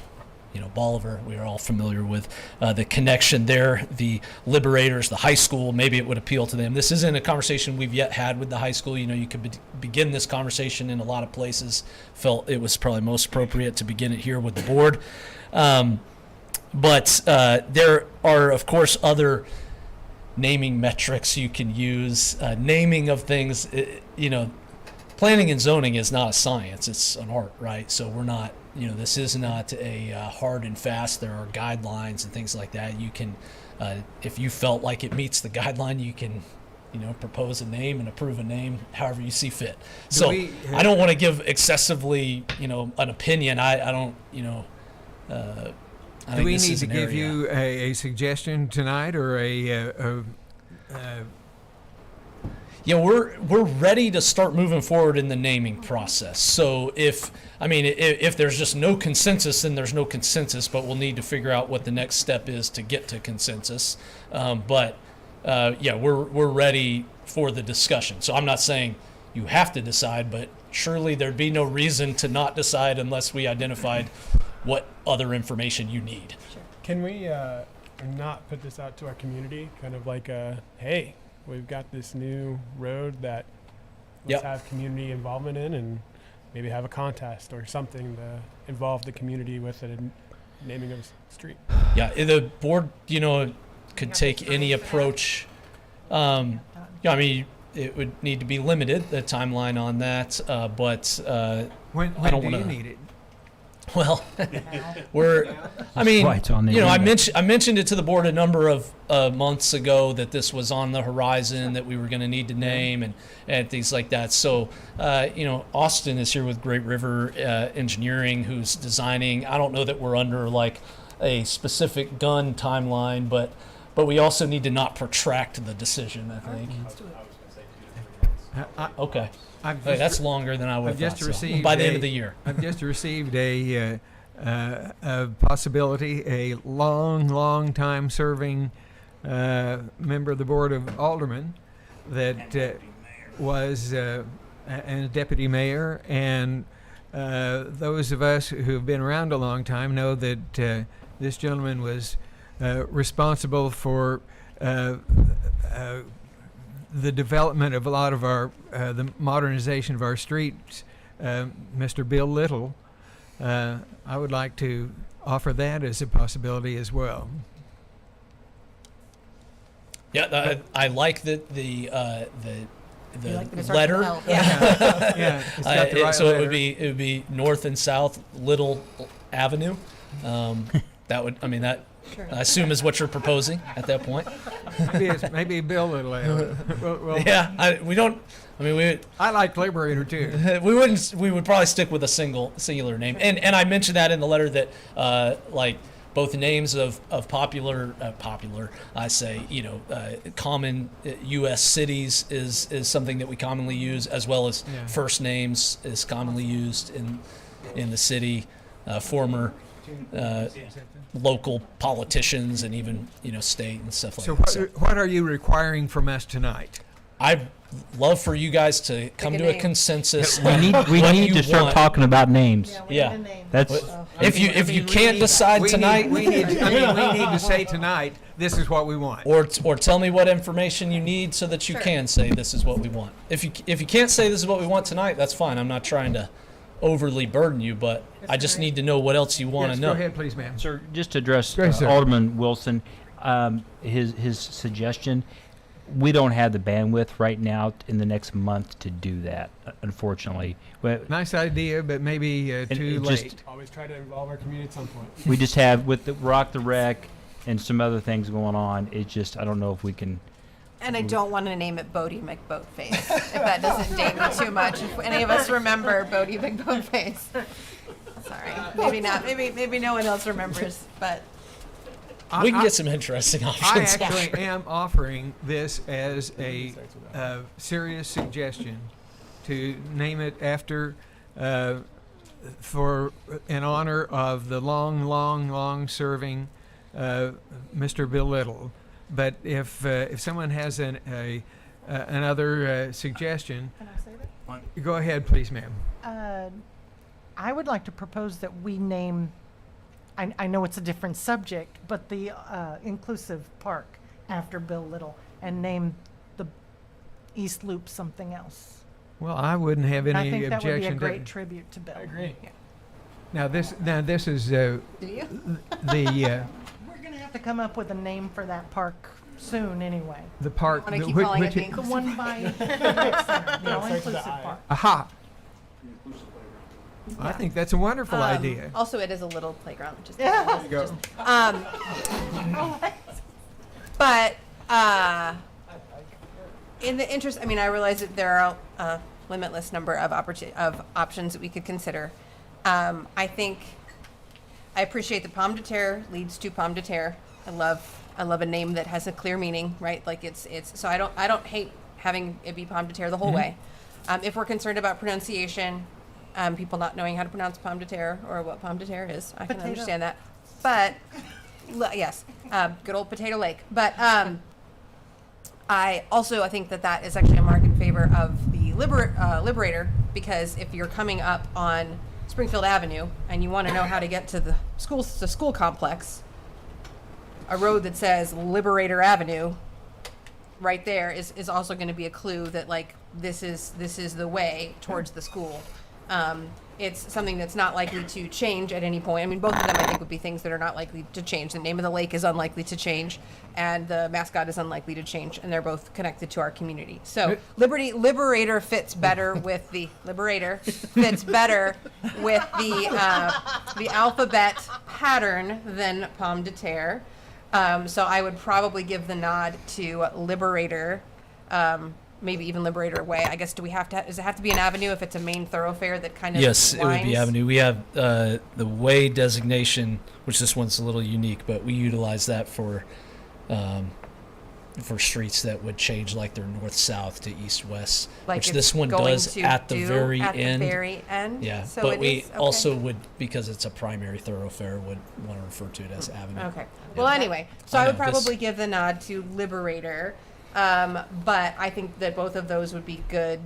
Bolivar. We are all familiar with the connection there. The Liberators, the high school, maybe it would appeal to them. This isn't a conversation we've yet had with the high school. You could begin this conversation in a lot of places. Felt it was probably most appropriate to begin it here with the board. But there are, of course, other naming metrics you can use. Naming of things, planning and zoning is not a science. It's an art, right? So we're not, this is not a hard and fast. There are guidelines and things like that. You can, if you felt like it meets the guideline, you can, propose a name and approve a name however you see fit. So I don't want to give excessively, an opinion. I don't, I Do we think need this to is an give area. you a suggestion tonight or We're ready to start moving forward in the naming process. So if there's just no consensus, then there's no consensus, but we'll need to figure out what the next step is to get to consensus. We're ready for the discussion. So I'm not saying you have to decide, but surely there'd be no reason to not decide unless we identified what other information you need. Can we not put this out to our community? Kind of like hey, we've got this new road that let's have community involvement in, and maybe have a contest or something to involve the community with it, naming of a street. Yeah, the board, could take any approach. It would need to be limited, the timeline on that, but when I don't do you wanna- need it? well, Right, it's on the I agenda. mentioned it to the board a number of months ago that this was on the horizon, that we were going to need to name and things like that. So, Austin is here with Great River Engineering, who's designing. I don't know that we're under like a specific gun timeline, but we also need to not protract the decision, I think. Okay. That's longer than I would I've have just thought. So, received by the end of the year. I've just received a possibility, a long time serving member of the board of Aldermen that was and a deputy mayor, and those of us who have been around a long time know that this gentleman was responsible for the development of a lot of our the modernization of our streets, Mr. Bill Little. I would like to offer that as a possibility as well. Yeah, I like the You like that it starts with letter. L. Yeah, it's got the right So letter. it would be North and South Little Avenue. That would, that Sure. I assume is what you're proposing at that point. Maybe Bill Little. Well, Yeah, we don't. We I like Liberator too. we would probably stick with a singular name. And I mentioned that in the letter that like both names of popular I say common U.S. cities is something that we commonly use, as well as first names is commonly used in the city, former local politicians and even state and stuff like So that. what are you requiring from us tonight? I love for you guys to come a to a name. consensus. We need what to you start want. talking about names. Yeah. That's If you can't decide tonight, we need to say tonight, this is what we want. or tell me what information you need so that you can say this is what we want. If you can't say this is what we want tonight, that's fine. I'm not trying to overly burden you, but I just need to know what else you want Yes, to go know. ahead, please, ma'am. Sir, just to address Go ahead, sir. Alderman Wilson, his suggestion, we don't have the bandwidth right now in the next month to do that, unfortunately. But Nice idea, but maybe too it just- late. Always try to involve our community at some point. we just have, with the Rock the Wreck and some other things going on, it just, I don't know if we can. And I don't want to name it Bodie McBoatface, if that doesn't date me too much. If any of us remember Bodie McBoatface. Sorry, maybe not. Maybe no one else remembers, but We can get some interesting I options. actually am offering this as a serious suggestion to name it after, for in honor of the long serving Mr. Bill Little. But if someone has another suggestion, Can I say that? go ahead, please, ma'am. I would like to propose that we name, I know it's a different subject, but the inclusive park after Bill Little, and name the East Loop something else. Well, I wouldn't have And any I think that would be a objection great to. tribute to Bill. I agree. Now this is do you? the We're gonna have to come up with a name for that park soon, anyway. the park. Want to the- keep which- calling it which- the The inclusive? one by Civic Center, the all-inclusive I. park. Aha! I think that's a wonderful idea. Also, it is a little playground. Just, Yeah. just, but in the interest, I mean, I realize that there are a limitless number of options that we could consider. I think I appreciate that Pomme de Terre leads to Pomme de Terre. I love a name that has a clear meaning, right? Like it's so I don't hate having it be Pomme de Terre the whole way. If we're concerned about pronunciation, people not knowing how to pronounce Pomme de Terre or what Pomme de Terre is, I can Potato. understand that. But yes, good old Potato Lake. But I think that is actually a mark in favor of the Liberator, because if you're coming up on Springfield Avenue and you want to know how to get to the school complex, a road that says Liberator Avenue right there is also going to be a clue that like this is the way towards the school. It's something that's not likely to change at any point. I mean, both of them I think would be things that are not likely to change. The name of the lake is unlikely to change, and the mascot is unlikely to change, and they're both connected to our community. So Liberator fits better with the the alphabet pattern than Pomme de Terre. So I would probably give the nod to Liberator. Maybe even Liberator Way. I guess does it have to be an avenue if it's a main thoroughfare that kind of Yes, it would be winds? avenue. We have the way designation, which this one's a little unique, but we utilize that for streets that would change like they're north-south to east-west, Like which it's this one going does to at the do very at end. the very end. Yeah, So but it we is- okay. also would, because it's a primary thoroughfare, would want to refer to it as avenue. Okay. Well, anyway, so I I would know, this- probably give the nod to Liberator, but I think that both of those would be good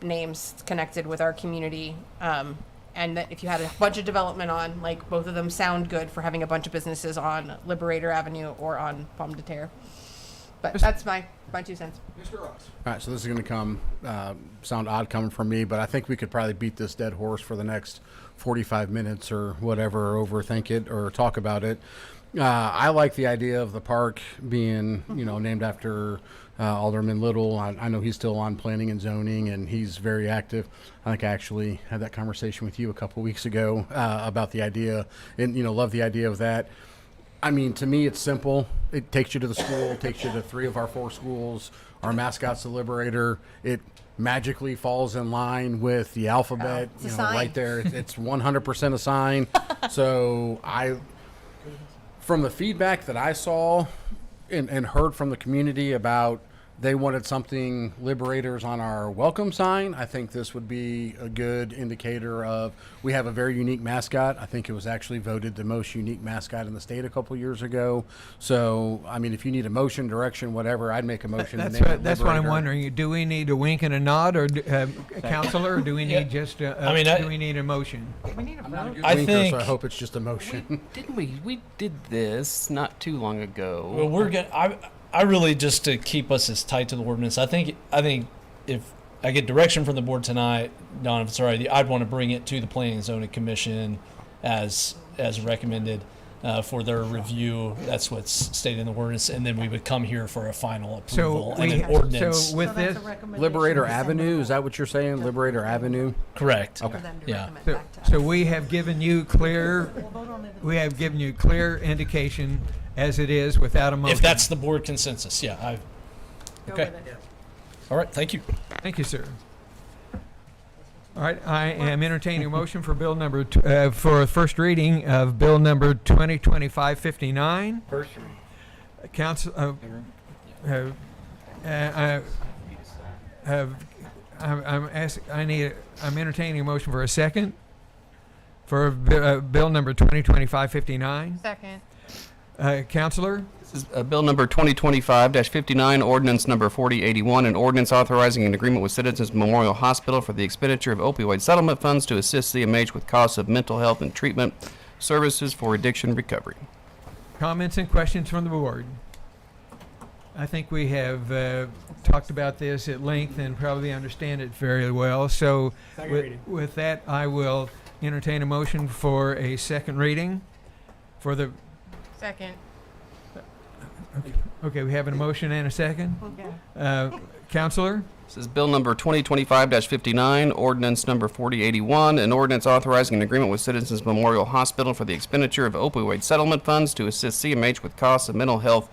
names connected with our community. And that if you had a bunch of development on, like both of them sound good for having a bunch of businesses on Liberator Avenue or on Pomme de Terre. But that's my 2 cents. Mr. Ross. All right, so this is going to sound odd coming from me, but I think we could probably beat this dead horse for the next 45 minutes or whatever, or overthink it or talk about it. I like the idea of the park being, named after Alderman Little. I know he's still on planning and zoning, and he's very active. I think I actually had that conversation with you a couple weeks ago about the idea, and love the idea of that. I mean, to me, it's simple. It takes you to the school, takes you to 3 of our 4 schools. Our mascot's the Liberator. It magically falls in line with the alphabet, it's a sign. right there. It's 100% a sign. So from the feedback that I saw and heard from the community about they wanted something liberators on our welcome sign. I think this would be a good indicator of, we have a very unique mascot. I think it was actually voted the most unique mascot in the state a couple years ago. So, I mean, if you need a motion, direction, whatever, I'd make a motion. to That's name it what, that's what I'm Liberator. wondering. Do we need a wink and a nod, or counselor, or do we need just do we need a motion? We need a I'm not a vote. good I winker, think- so I hope it's just a motion. Didn't we? We did this not too long ago. Well, we're gonna. I really, just to keep us as tight to the ordinance. I think if I get direction from the board tonight, Don, if it's all right, I'd want to bring it to the Planning and Zoning Commission as recommended for their review. That's what's stated in the ordinance, and then we would come here for a final approval and an ordinance. So with So that's this, a recommendation Liberator to send it Avenue, is over. that what you're saying? Liberator Avenue? Correct. Okay. For them to Yeah. recommend so, back to us. so we have given you clear. We'll vote on it. We have given you clear indication as it is without a motion. If that's the board consensus, yeah. Go Okay. with it. All right. Thank you. Thank you, sir. All right, I am entertaining a motion for bill number for first reading of bill number 2025-59. First reading. Council, I'm entertaining a motion for a second for bill number 2025-59. Second. Counselor, This is Bill number 2025-59, ordinance number 4081, an ordinance authorizing an agreement with Citizens Memorial Hospital for the expenditure of opioid settlement funds to assist CMH with costs of mental health and treatment services for addiction recovery. comments and questions from the board? I think we have talked about this at length and probably understand it very well. So Second reading. with that, I will entertain a motion for a second reading for the, Second. okay, we have a motion and a second. Okay. Counselor? This is Bill number 2025-59, ordinance number 4081, an ordinance authorizing an agreement with Citizens Memorial Hospital for the expenditure of opioid settlement funds to assist CMH with costs of mental health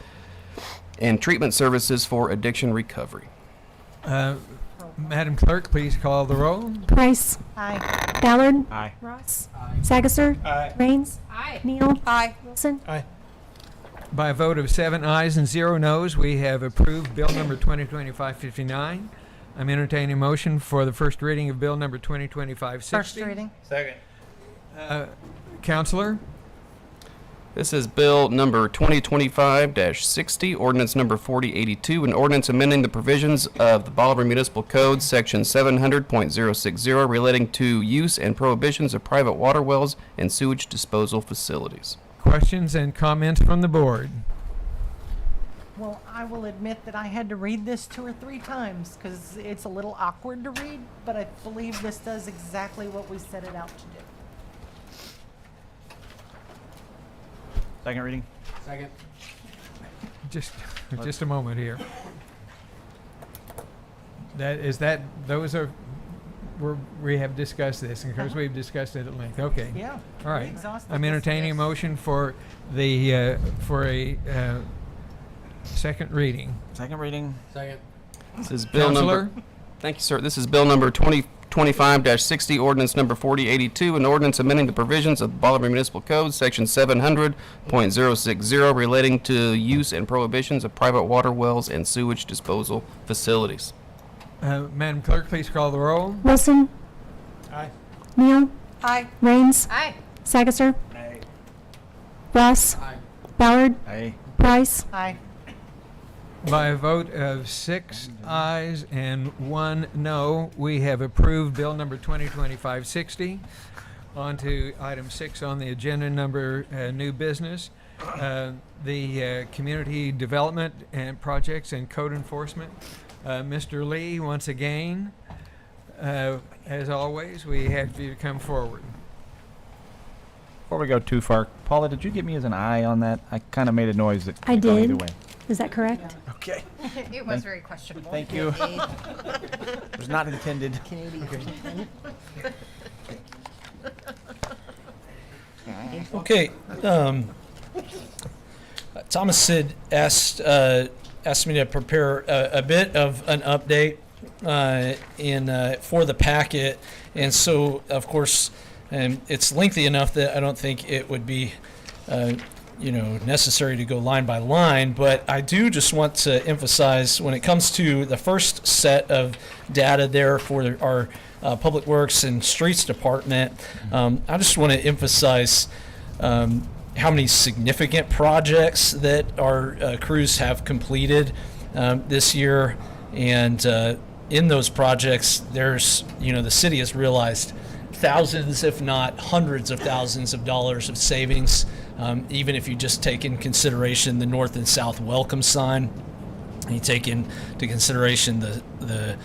and treatment services for addiction recovery. Madam Clerk, please call the roll. Price. Aye. Ballard. Aye. Ross. Sagasser. Rains. Aye. Neal. Aye. Wilson. By a vote of 7 ayes and 0 noes, we have approved bill number 2025-59. I'm entertaining a motion for the first reading of bill number 2025-60. First reading. Second. Counselor? This is Bill number 2025-60, ordinance number 4082, an ordinance amending the provisions of the Bolivar Municipal Code, section 700.060, relating to use and prohibitions of private water wells and sewage disposal facilities. Questions and comments from the board? Well, I will admit that I had to read this 2 or 3 times because it's a little awkward to read, but I believe this does exactly what we set it out to do. Second reading? Second. Just a moment here. We have discussed this, and of course we've discussed it at length. Okay. Yeah. All we right. exhausted I'm this entertaining a list. motion for a second reading. Second reading? Second. This is Bill Counselor? number... Thank you, sir. This is Bill number 2025-60, ordinance number 4082, an ordinance amending the provisions of the Bolivar Municipal Code, section 700.060, relating to use and prohibitions of private water wells and sewage disposal facilities. Madam Clerk, please call the roll. Wilson. Aye. Neal. Aye. Rains. Aye. Sagasser. Aye. Ross. Aye. Ballard. Aye. Price. Aye. By a vote of 6 ayes and 1 no, we have approved bill number 2025-60. On to item 6 on the agenda, number new business. The community development and projects and code enforcement. Mr. Lee, once again, as always, we have you come forward. Before we go too far, Paula, did you get me as an aye on that? I kind of made a noise that I could go either did. way. Is that correct? Okay. It was very questionable. Thank you. It was not intended. Okay. Thomas Sid asked me to prepare a bit of an update for the packet, and so of course, it's lengthy enough that I don't think it would be necessary to go line by line, but I do just want to emphasize when it comes to the first set of data there for our Public Works and Streets Department, I just want to emphasize how many significant projects that our crews have completed this year. And in those projects, there's, the city has realized thousands, if not hundreds of thousands of dollars of savings, even if you just take in consideration the north and south welcome sign, and you take into consideration the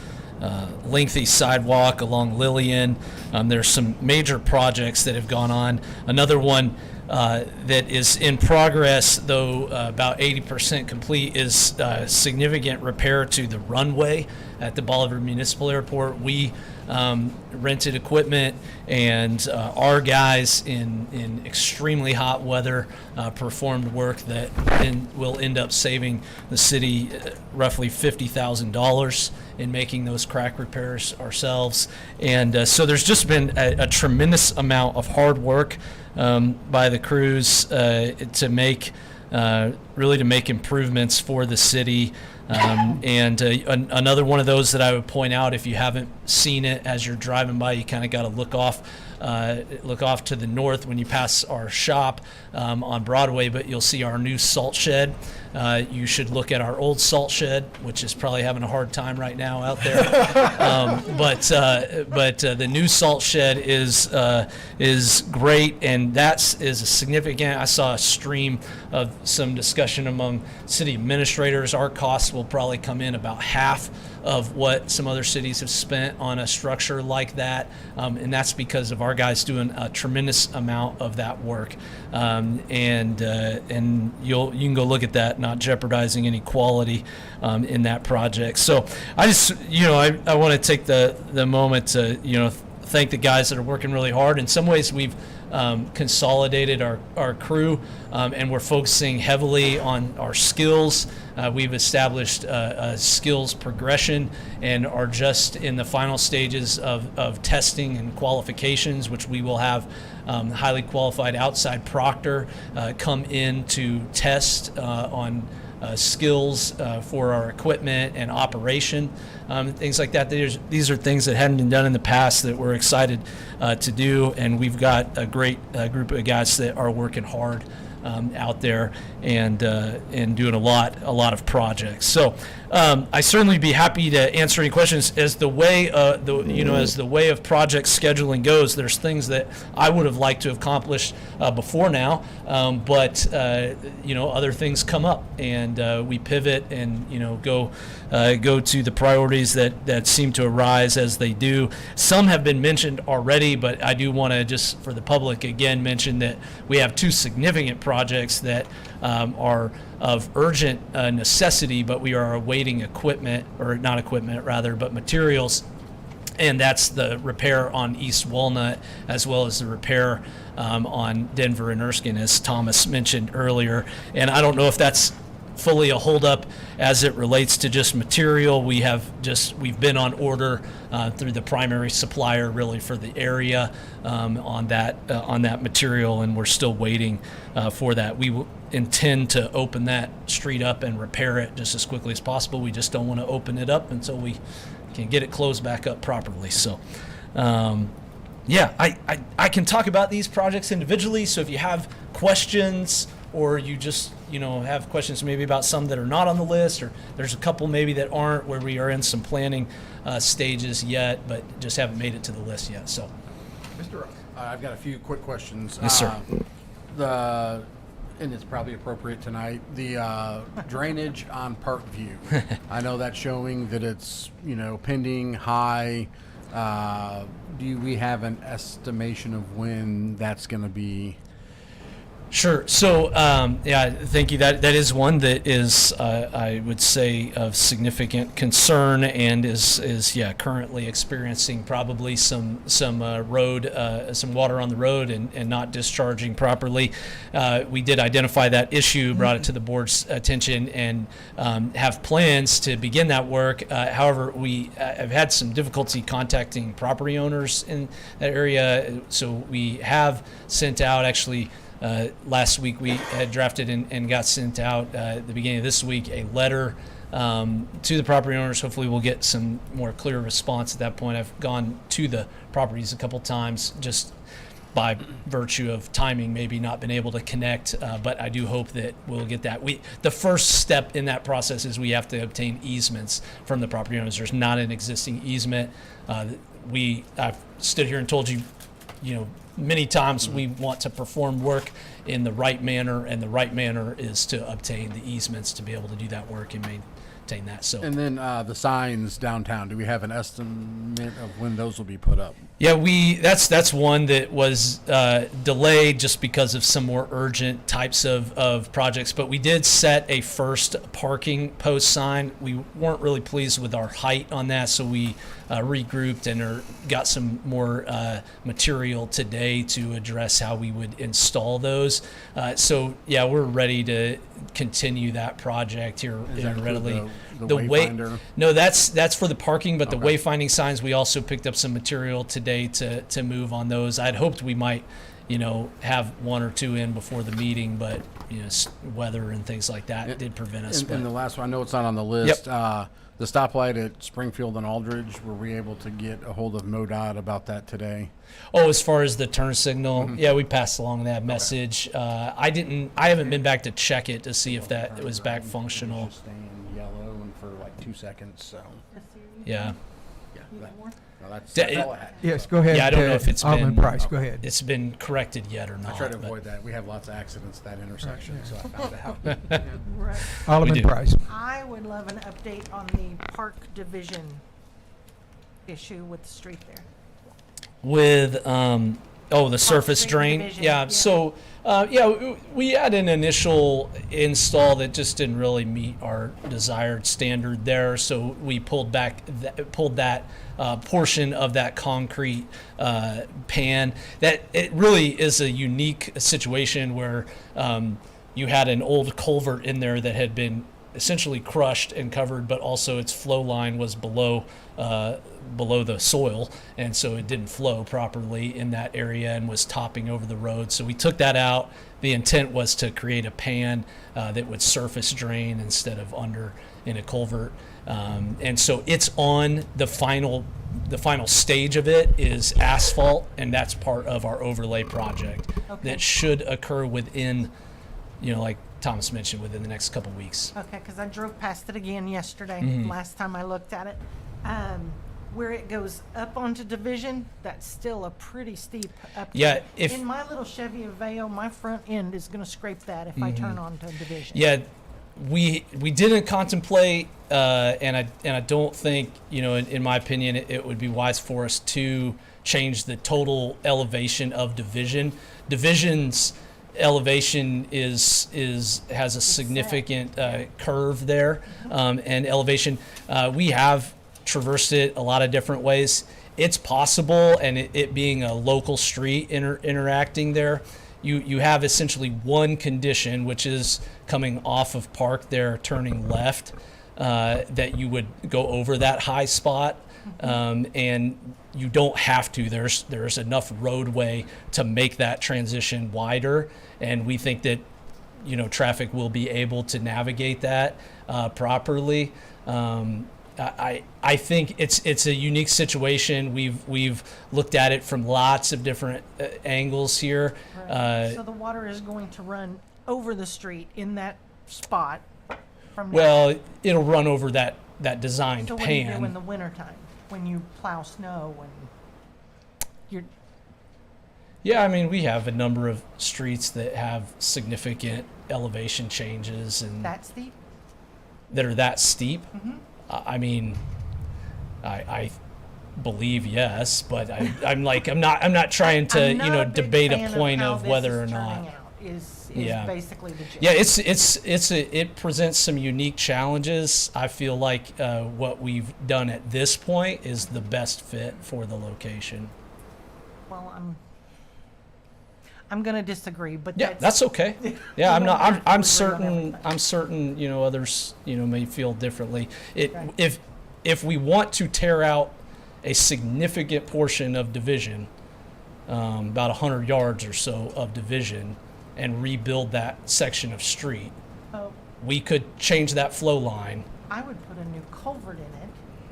lengthy sidewalk along Lillian. There's some major projects that have gone on. Another one that is in progress, though about 80% complete, is significant repair to the runway at the Bolivar Municipal Airport. We rented equipment, and our guys in extremely hot weather performed work that will end up saving the city roughly $50,000 in making those crack repairs ourselves. And so there's just been a tremendous amount of hard work by the crews to make improvements for the city. And another one of those that I would point out, if you haven't seen it as you're driving by, you kind of got to look off to the north when you pass our shop on Broadway, but you'll see our new salt shed. You should look at our old salt shed, which is probably having a hard time right now out there. But the new salt shed is great, and is a significant. I saw a stream of some discussion among city administrators. Our costs will probably come in about half of what some other cities have spent on a structure like that, and that's because of our guys doing a tremendous amount of that work. And you can go look at that, not jeopardizing any quality in that project. So I just, I want to take the moment to, thank the guys that are working really hard. In some ways, we've consolidated our crew, and we're focusing heavily on our skills. We've established a skills progression and are just in the final stages of testing and qualifications, which we will have highly qualified outside proctor come in to test on skills for our equipment and operation, things like that. These are things that hadn't been done in the past that we're excited to do, and we've got a great group of guys that are working hard out there and doing a lot of projects. So I certainly be happy to answer any questions. As the way as the way of project scheduling goes, there's things that I would have liked to have accomplished before now, but other things come up, and we pivot and go to the priorities that seem to arise as they do. Some have been mentioned already, but I do want to just for the public again mention that we have two significant projects that are of urgent necessity, but we are awaiting materials, and that's the repair on East Walnut as well as the repair on Denver and Erskine, as Thomas mentioned earlier. And I don't know if that's fully a holdup as it relates to just material. We've been on order through the primary supplier really for the area on that material, and we're still waiting for that. We will intend to open that street up and repair it just as quickly as possible. We just don't want to open it up until we can get it closed back up properly. So I can talk about these projects individually, so if you have questions or you just have questions maybe about some that are not on the list, or there's a couple maybe that aren't, where we are in some planning stages yet but just haven't made it to the list yet. So Mr. I've got a few quick questions. Yes, sir. And it's probably appropriate tonight, the drainage on Parkview. I know that's showing that it's pending high. Do we have an estimation of when that's going to be? Sure. So, thank you. That is one that is, I would say, of significant concern, and is currently experiencing probably some water on the road and not discharging properly. We did identify that issue, brought it to the board's attention, and have plans to begin that work. However, we have had some difficulty contacting property owners in that area, so we have sent out actually last week we had drafted and got sent out at the beginning of this week a letter to the property owners. Hopefully we'll get some more clear response at that point. I've gone to the properties a couple times, just by virtue of timing, maybe not been able to connect, but I do hope that we'll get that. The first step in that process is we have to obtain easements from the property owners. There's not an existing easement. I've stood here and told you, many times we want to perform work in the right manner, and the right manner is to obtain the easements to be able to do that work and maintain that. So. And then the signs downtown, do we have an estimate of when those will be put up? Yeah, that's one that was delayed just because of some more urgent types of projects. But we did set a first parking post sign. We weren't really pleased with our height on that, so we regrouped and got some more material today to address how we would install those. So yeah, we're ready to continue that project here readily. The wayfinder? No, that's for the parking, but the Okay. wayfinding signs, we also picked up some material today to move on those. I'd hoped we might, have one or two in before the meeting, but weather and things like that did prevent us. And the last one, I know it's not on the list. The stoplight at Springfield and Aldridge, were we able to get a hold of MoDOT about that today? Oh, as far as the turn signal, yeah, we passed along that message. I haven't been back to check it to see if that was back functional. It's just staying yellow and for like 2 seconds, so. Yeah. No, that's Da- all I had. Yes, go ahead. Yeah, I don't know if it's Alderman been Price, go ahead. It's been corrected yet or I not. try to but- avoid that. We have lots of accidents at that intersection, so I found out. Right. Alderman do. Price. I would love an update on the park division issue with the street there. With the surface Street drain. division, Yeah. yeah. So we had an initial install that just didn't really meet our desired standard there. So we pulled that portion of that concrete pan. That it really is a unique situation where you had an old culvert in there that had been essentially crushed and covered, but also its flow line was below the soil, and so it didn't flow properly in that area and was topping over the road. So we took that out. The intent was to create a pan that would surface drain instead of under in a culvert, and so it's on the final stage of it is asphalt, and that's part of our overlay project that should occur within, like Thomas mentioned, within the next couple weeks. Okay, because I drove past it again yesterday, Mhm. last time I looked at it. Where it goes up onto Division, that's still a pretty steep up. Yeah, if- in my little Chevy Aveo, my front end is going to scrape that if I turn onto Division. Yeah, we didn't contemplate, and I don't think, in my opinion, it would be wise for us to change the total elevation of Division. Division's elevation has a significant curve there, and elevation. We have traversed it a lot of different ways. It's possible, and it being a local street interacting there, you have essentially one condition, which is coming off of Park there, turning left, that you would go over that high spot, and you don't have to. There's enough roadway to make that transition wider, and we think that traffic will be able to navigate that properly. I think it's a unique situation. We've looked at it from lots of different angles here. Right. So the water is going to run over the street in that spot from now. Well, it'll run over that designed So what do you do in pan. the wintertime when you plow snow and you're Yeah, I mean, we have a number of streets that have significant elevation changes and that steep? that are that steep. Mm-hmm. I mean, I believe yes, but I'm not trying to I'm not a big debate fan a of point how of this whether is or turning not. out, is Yeah. basically the gist. Yeah, it presents some unique challenges. I feel like what we've done at this point is the best fit for the location. Well, I'm going to disagree, but Yeah, that's okay. Yeah, I'm don't not. have to I'm agree on certain. everything. I'm certain. Others. May feel differently. Right. If we want to tear out a significant portion of division, about 100 yards or so of division, and rebuild that section of street. Oh, We could change that flow line. I would put a new culvert in it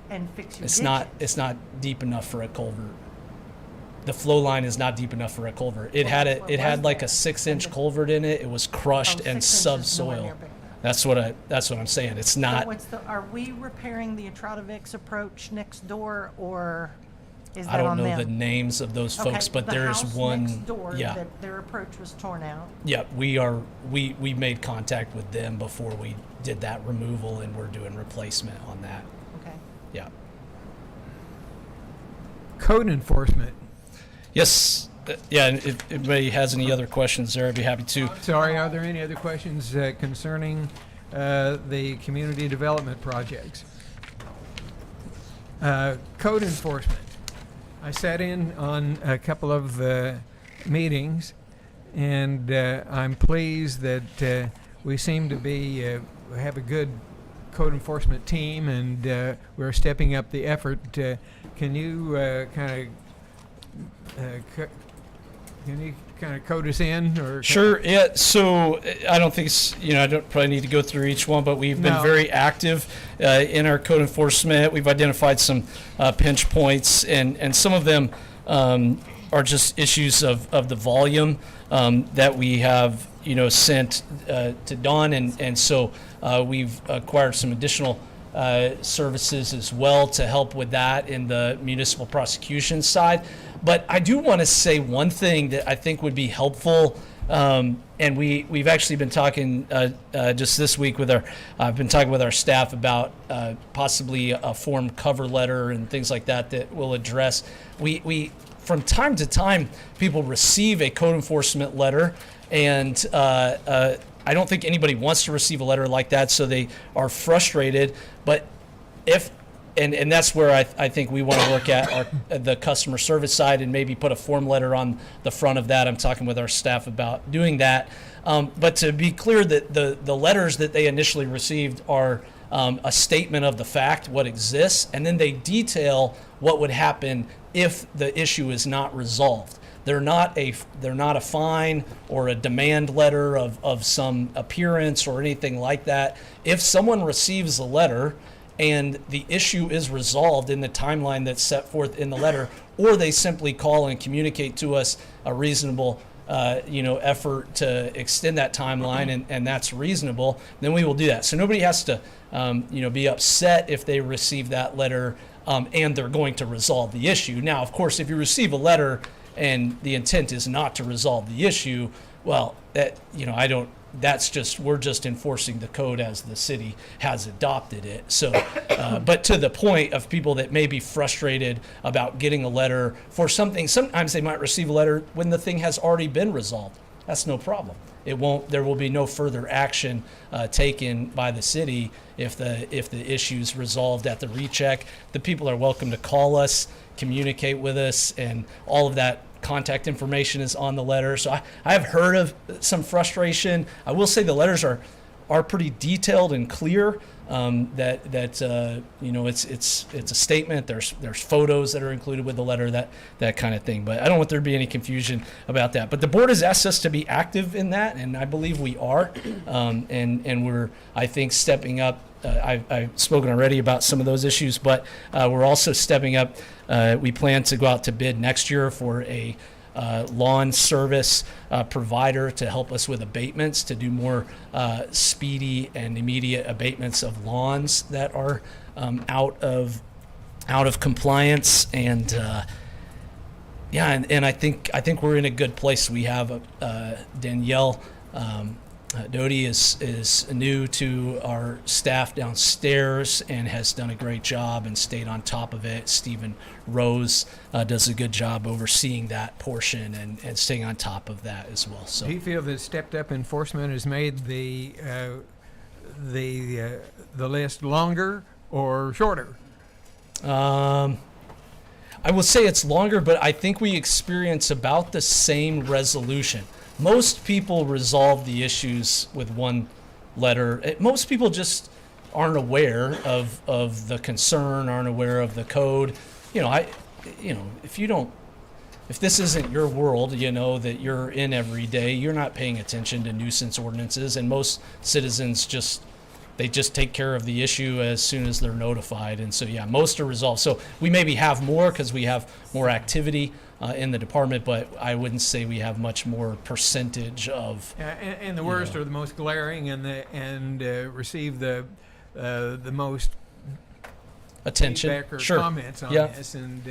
and fix your It's ditches. not, it's not deep enough for a culvert. The flow line is not deep enough for a culvert. It had Well, it had was like there? a 6-inch And the- culvert in it. It was crushed Oh, and 6 inches, nowhere subsoil. near big enough. That's what I'm saying. It's So not. are we repairing the Atratovix approach next door, or is that I don't on know them? the names of those folks, but there's The house one. next door, Yeah, that their approach was torn out. yeah. We made contact with them before we did that removal, and we're doing replacement on that. Okay. Yeah. Code enforcement. Yes. Yeah. And if anybody has any other questions there, I'd be happy to. Sorry, are there any other questions concerning the community development projects? Code enforcement. I sat in on a couple of meetings, and I'm pleased that we seem to be have a good code enforcement team, and we're stepping up the effort. Can you kind of code us in, or Sure. Yeah. So I don't think it's, I don't probably need to go through each one, but we've been No. very active in our code enforcement. We've identified some pinch points, and some of them are just issues of the volume that we have, sent to Dawn, and so we've acquired some additional services as well to help with that in the municipal prosecution side. But I do want to say one thing that I think would be helpful, and we've actually been talking just this week with I've been talking with our staff about possibly a form cover letter and things like that will address. We from time to time, people receive a code enforcement letter, and I don't think anybody wants to receive a letter like that, so they are frustrated. But and that's where I think we want to work at the customer service side, and maybe put a form letter on the front of that. I'm talking with our staff about doing that. But to be clear, that the letters that they initially received are a statement of the fact, what exists, and then they detail what would happen if the issue is not resolved. They're not a fine or a demand letter of some appearance or anything like that. If someone receives a letter and the issue is resolved in the timeline that's set forth in the letter, or they simply call and communicate to us a reasonable effort to extend that timeline, and that's reasonable, then we will do that. So nobody has to be upset if they receive that letter and they're going to resolve the issue. Now, of course, if you receive a letter and the intent is not to resolve the issue, well, we're just enforcing the code as the city has adopted it. So, but to the point of people that may be frustrated about getting a letter for something, sometimes they might receive a letter when the thing has already been resolved. That's no problem. There will be no further action taken by the city if the issue's resolved at the recheck. The people are welcome to call us, communicate with us, and all of that contact information is on the letter. So I have heard of some frustration. I will say the letters are pretty detailed and clear. It's a statement. There's photos that are included with the letter, that kind of thing. But I don't want there to be any confusion about that. But the board has asked us to be active in that, and I believe we are. And we're, I think, stepping up. I've spoken already about some of those issues, but we're also stepping up. We plan to go out to bid next year for a lawn service provider to help us with abatements, to do more speedy and immediate abatements of lawns that are out of compliance. And and I think we're in a good place. We have Danielle Doty is new to our staff downstairs and has done a great job and stayed on top of it. Stephen Rose does a good job overseeing that portion and staying on top of that as well. So, do you feel that stepped up enforcement has made the list longer or shorter? I will say it's longer, but I think we experience about the same resolution. Most people resolve the issues with one letter. Most people just aren't aware of the concern, aren't aware of the code. If you don't if this isn't your world, that you're in every day, you're not paying attention to nuisance ordinances, and most citizens just take care of the issue as soon as they're notified. And so, yeah, most are resolved. So we maybe have more because we have more activity in the department, but I wouldn't say we have much more percentage of. And the worst are the most glaring and receive the most Attention. feedback or Sure. comments on Yeah. this, and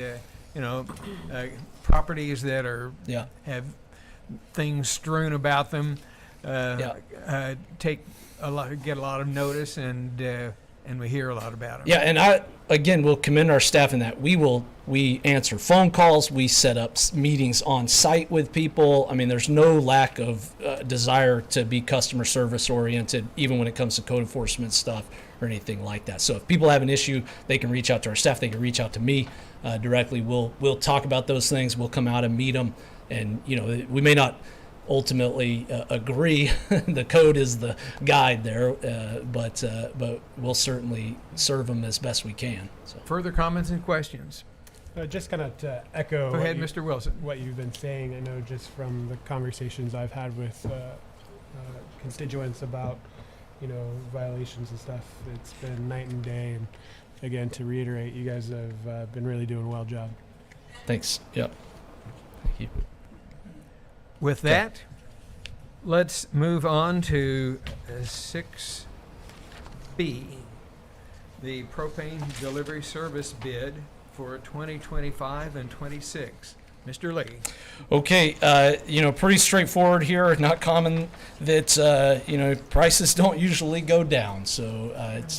properties that Yeah. have things strewn about them get a lot of notice, and we hear a lot about them. Yeah, and I again will commend our staff in that we answer phone calls, we set up meetings on site with people. I mean, there's no lack of desire to be customer service oriented, even when it comes to code enforcement stuff or anything like that. So if people have an issue, they can reach out to our staff. They can reach out to me directly. We'll talk about those things. We'll come out and meet them, and we may not ultimately agree. The code is the guide there, but we'll certainly serve them as best we can. So. Further comments and questions? Just kind of to echo Go ahead, Mr. Wilson. what you've been saying. I know just from the conversations I've had with constituents about violations and stuff, it's been night and day. And again, to reiterate, you guys have been really doing a well job. Thanks. Yep. Thank you. With that, let's move on to 6B, the propane delivery service bid for 2025 and 26. Mr. Lee. Okay, pretty straightforward here. Not common that prices don't usually go down, so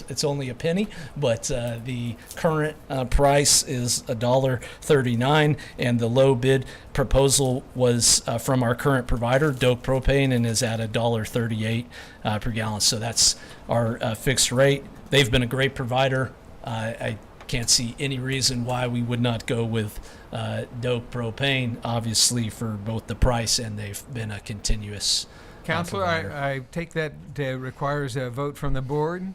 it's only a penny. But the current price is $1.39, and the low bid proposal was from our current provider, Doak Propane, and is at $1.38 per gallon. So that's our fixed rate. They've been a great provider. I can't see any reason why we would not go with Doak Propane, obviously, for both the price, and they've been a continuous Counselor, provider. I take that requires a vote from the board.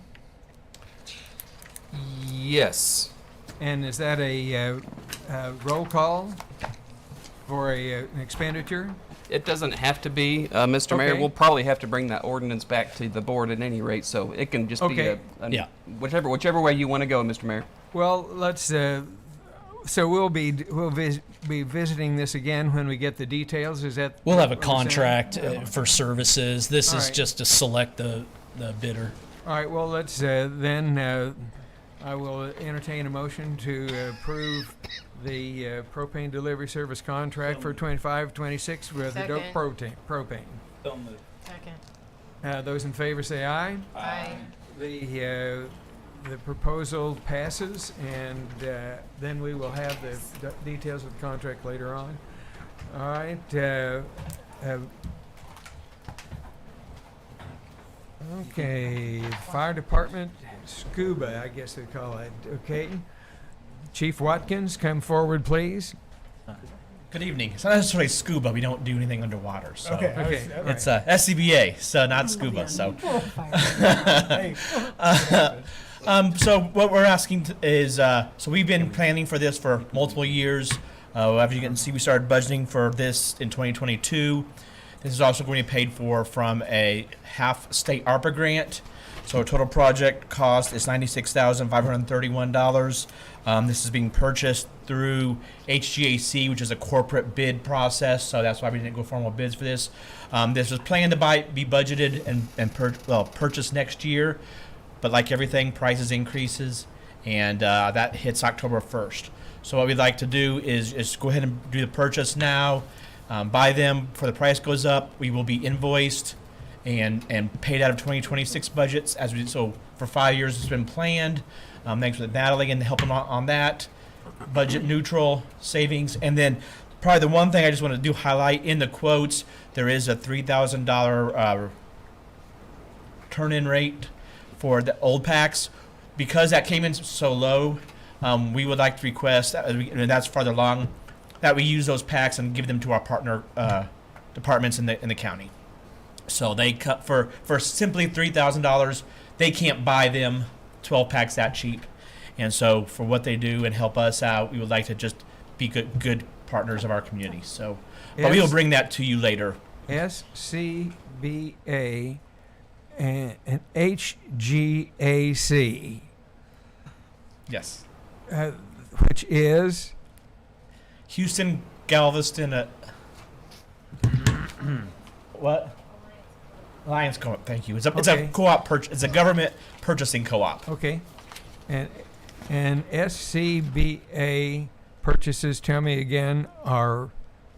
Yes. And is that a roll call for an expenditure? It doesn't have to be, Mr. Mayor. Okay. We'll probably have to bring that ordinance back to the board at any rate, so it can just Okay. be Yeah. whichever way you want to go, Mr. Mayor. Well, let's. So we'll be visiting this again when we get the details. Is that? We'll have a what we're saying? contract for services. This All is right. just to select the bidder. All right. Well, let's then. I will entertain a motion to approve the propane delivery service contract for 25-26 with the Doak propane. Second. Those in favor say aye. Aye. The proposal passes, and then we will have the details of the contract later on. All right. Okay, fire department, scuba, I guess they call it. Okay. Chief Watkins, come forward, please. Good evening. It's not necessarily scuba. We don't do anything underwater. So Okay. Okay. It's SCBA, so not scuba. So, so what we're asking is, so we've been planning for this for multiple years. As you can see, we started budgeting for this in 2022. This is also going to be paid for from a half state ARPA grant. So our total project cost is $96,531. This is being purchased through HGAC, which is a corporate bid process. So that's why we didn't go formal bids for this. This was planned to be budgeted and purchased next year. But like everything, prices increases, and that hits October 1st. So what we'd like to do is go ahead and do the purchase now, buy them before the price goes up. We will be invoiced and paid out of 2026 budgets as we so for 5 years it's been planned. Thanks to Natalie and helping on that. Budget neutral savings, and then probably the one thing I just want to highlight in the quotes, there is a $3,000 turn-in rate for the old packs. Because that came in so low, we would like to request, and that's farther along, that we use those packs and give them to our partner departments in the county. So they cut for simply $3,000. They can't buy them 12 packs that cheap, and so for what they do and help us out, we would like to just be good partners of our community. So, but we will bring that to you later. SCBA and HGAC, Yes. which is Houston, Galveston. What? Alliance Co-op. Thank you. It's a Okay. co-op It's a government purchasing co-op. okay, and SCBA purchases. Tell me again. Are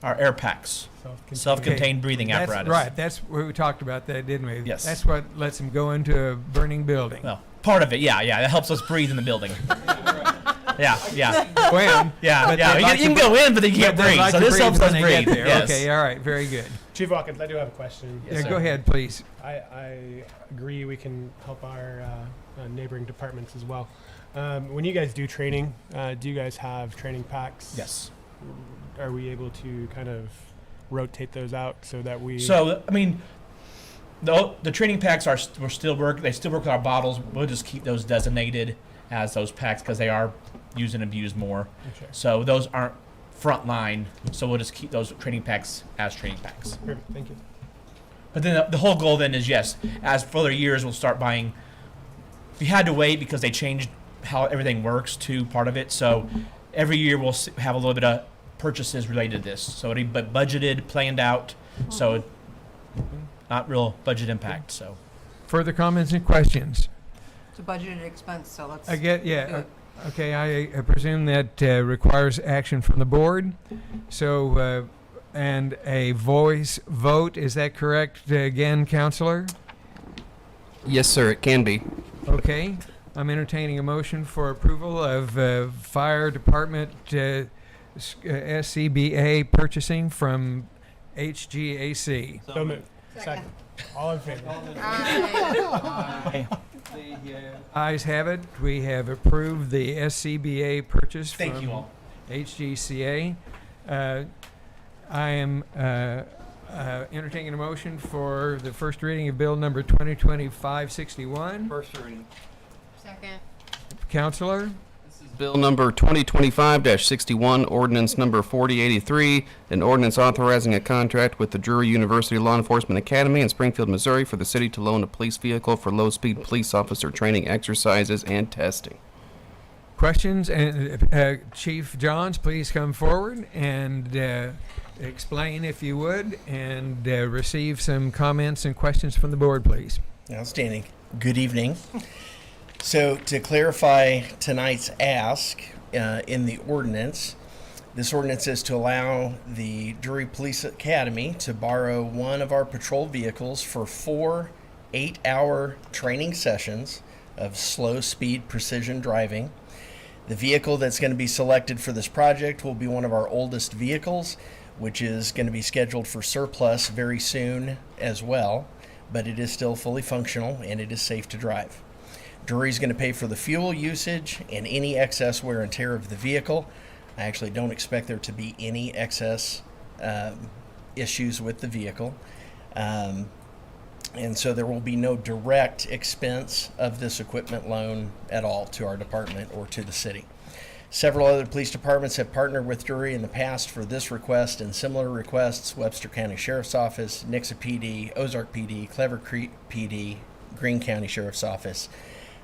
Our air packs, self-contained breathing that's apparatus. right? That's what we talked about that, didn't we? Yes. That's what lets them go into a burning building. Well, part of it, yeah. That helps us breathe in the building. Yeah. When? Yeah. But You they'd like can to- go in, but they can't but they'd breathe. like So to this helps breathe us when they get breathe. there. Yes. Okay, all right, very good. Chief Watkins, I do have a question. Yeah, go ahead, please. I agree we can help our neighboring departments as well. When you guys do training, do you guys have training packs? Yes. Are we able to kind of rotate those out so that we? So I mean, the training packs we're still work. They still work with our bottles. We'll just keep those designated as those packs because they are used and abused more. Okay. So those aren't front line. So we'll just keep those training packs as training packs. Perfect. Thank you. But then the whole goal then is yes, as further years we'll start buying. We had to wait because they changed how everything works to part of it. So every year we'll have a little bit of purchases related to this. So it'll be budgeted, planned out. So not real budget impact. So Further comments and questions? It's a budgeted expense, so let's. I get, do yeah. it. Okay, I presume that requires action from the board. So, and a voice vote, is that correct again, Counselor? Yes, sir, it can be. Okay, I'm entertaining a motion for approval of Fire Department SCBA purchasing from HGAC. So moved. Second. All in favor? The ayes have it. We have approved the SCBA purchase thank from you all. HGCA. I am entertaining a motion for the first reading of Bill number 2025-61. First reading. Second. Counselor? Bill number 2025-61, ordinance number 4083, an ordinance authorizing a contract with the Drury University Law Enforcement Academy in Springfield, Missouri for the city to loan a police vehicle for low-speed police officer training exercises and testing. Questions? And Chief Johns, please come forward and explain if you would, and receive some comments and questions from the board, please. Outstanding. Good evening. So to clarify tonight's ask in the ordinance, this ordinance is to allow the Drury Police Academy to borrow one of our patrol vehicles for 4 8-hour training sessions of slow speed precision driving. The vehicle that's going to be selected for this project will be one of our oldest vehicles, which is going to be scheduled for surplus very soon as well, but it is still fully functional and it is safe to drive. Drury's going to pay for the fuel usage and any excess wear and tear of the vehicle. I actually don't expect there to be any excess issues with the vehicle. And so there will be no direct expense of this equipment loan at all to our department or to the city. Several other police departments have partnered with Drury in the past for this request and similar requests: Webster County Sheriff's Office, Nixa PD, Ozark PD, Clever Creek PD, Greene County Sheriff's Office.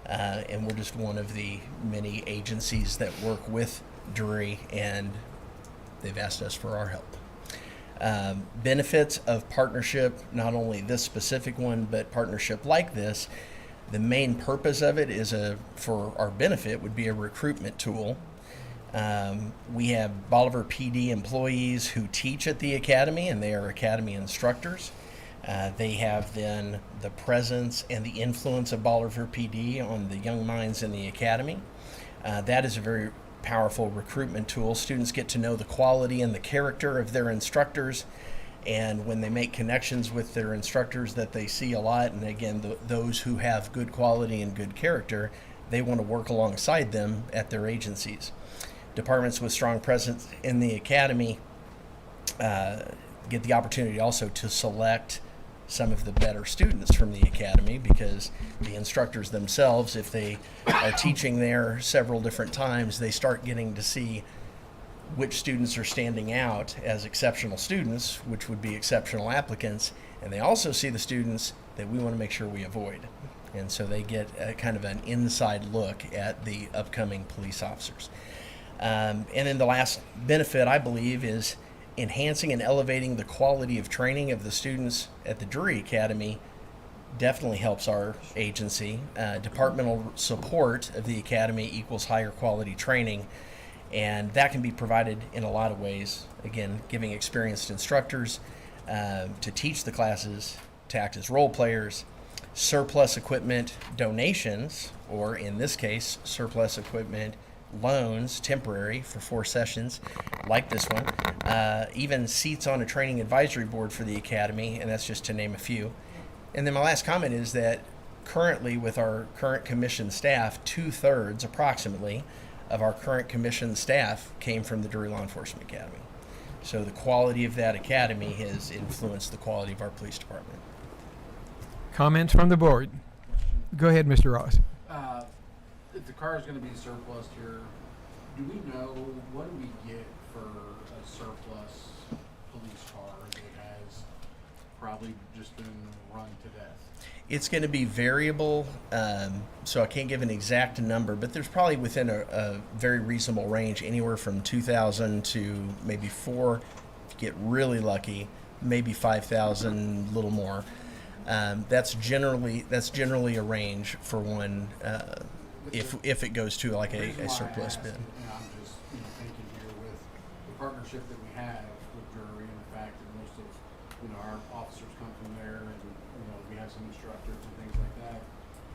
And we're just one of the many agencies that work with Drury, and they've asked us for our help. Benefits of partnership, not only this specific one, but partnership like this, the main purpose of it is for our benefit would be a recruitment tool. We have Bolivar PD employees who teach at the academy, and they are academy instructors. They have then the presence and the influence of Bolivar PD on the young minds in the academy. That is a very powerful recruitment tool. Students get to know the quality and the character of their instructors, and when they make connections with their instructors that they see a lot, and again, those who have good quality and good character, they want to work alongside them at their agencies. Departments with strong presence in the academy get the opportunity also to select some of the better students from the academy, because the instructors themselves, if they are teaching there several different times, they start getting to see which students are standing out as exceptional students, which would be exceptional applicants, and they also see the students that we want to make sure we avoid. And so they get a kind of an inside look at the upcoming police officers. And then the last benefit, I believe, is enhancing and elevating the quality of training of the students at the Jury Academy. Definitely helps our agency. Departmental support of the academy equals higher quality training, and that can be provided in a lot of ways. Again, giving experienced instructors to teach the classes, to act as role players, surplus equipment donations, or in this case, surplus equipment loans, temporary for 4 sessions, like this one, even seats on a training advisory board for the academy, and that's just to name a few. And then my last comment is that currently with our current commissioned staff, 2/3 approximately of our current commissioned staff came from the Drury Law Enforcement Academy. So the quality of that academy has influenced the quality of our police department. Comments from the board? Go ahead, Mr. Ross. If the car is going to be surplus here, do we know what do we get for a surplus police car that has probably just been run to death? It's going to be variable, so I can't give an exact number, but there's probably within a very reasonable range, anywhere from 2,000 to maybe 4, if you get really lucky, maybe 5,000, a little more. That's generally a range for one, if it goes to like a surplus bid. I'm just thinking here with the partnership that we have with Drury and the fact that most of our officers come from there, and we have some instructors and things like that.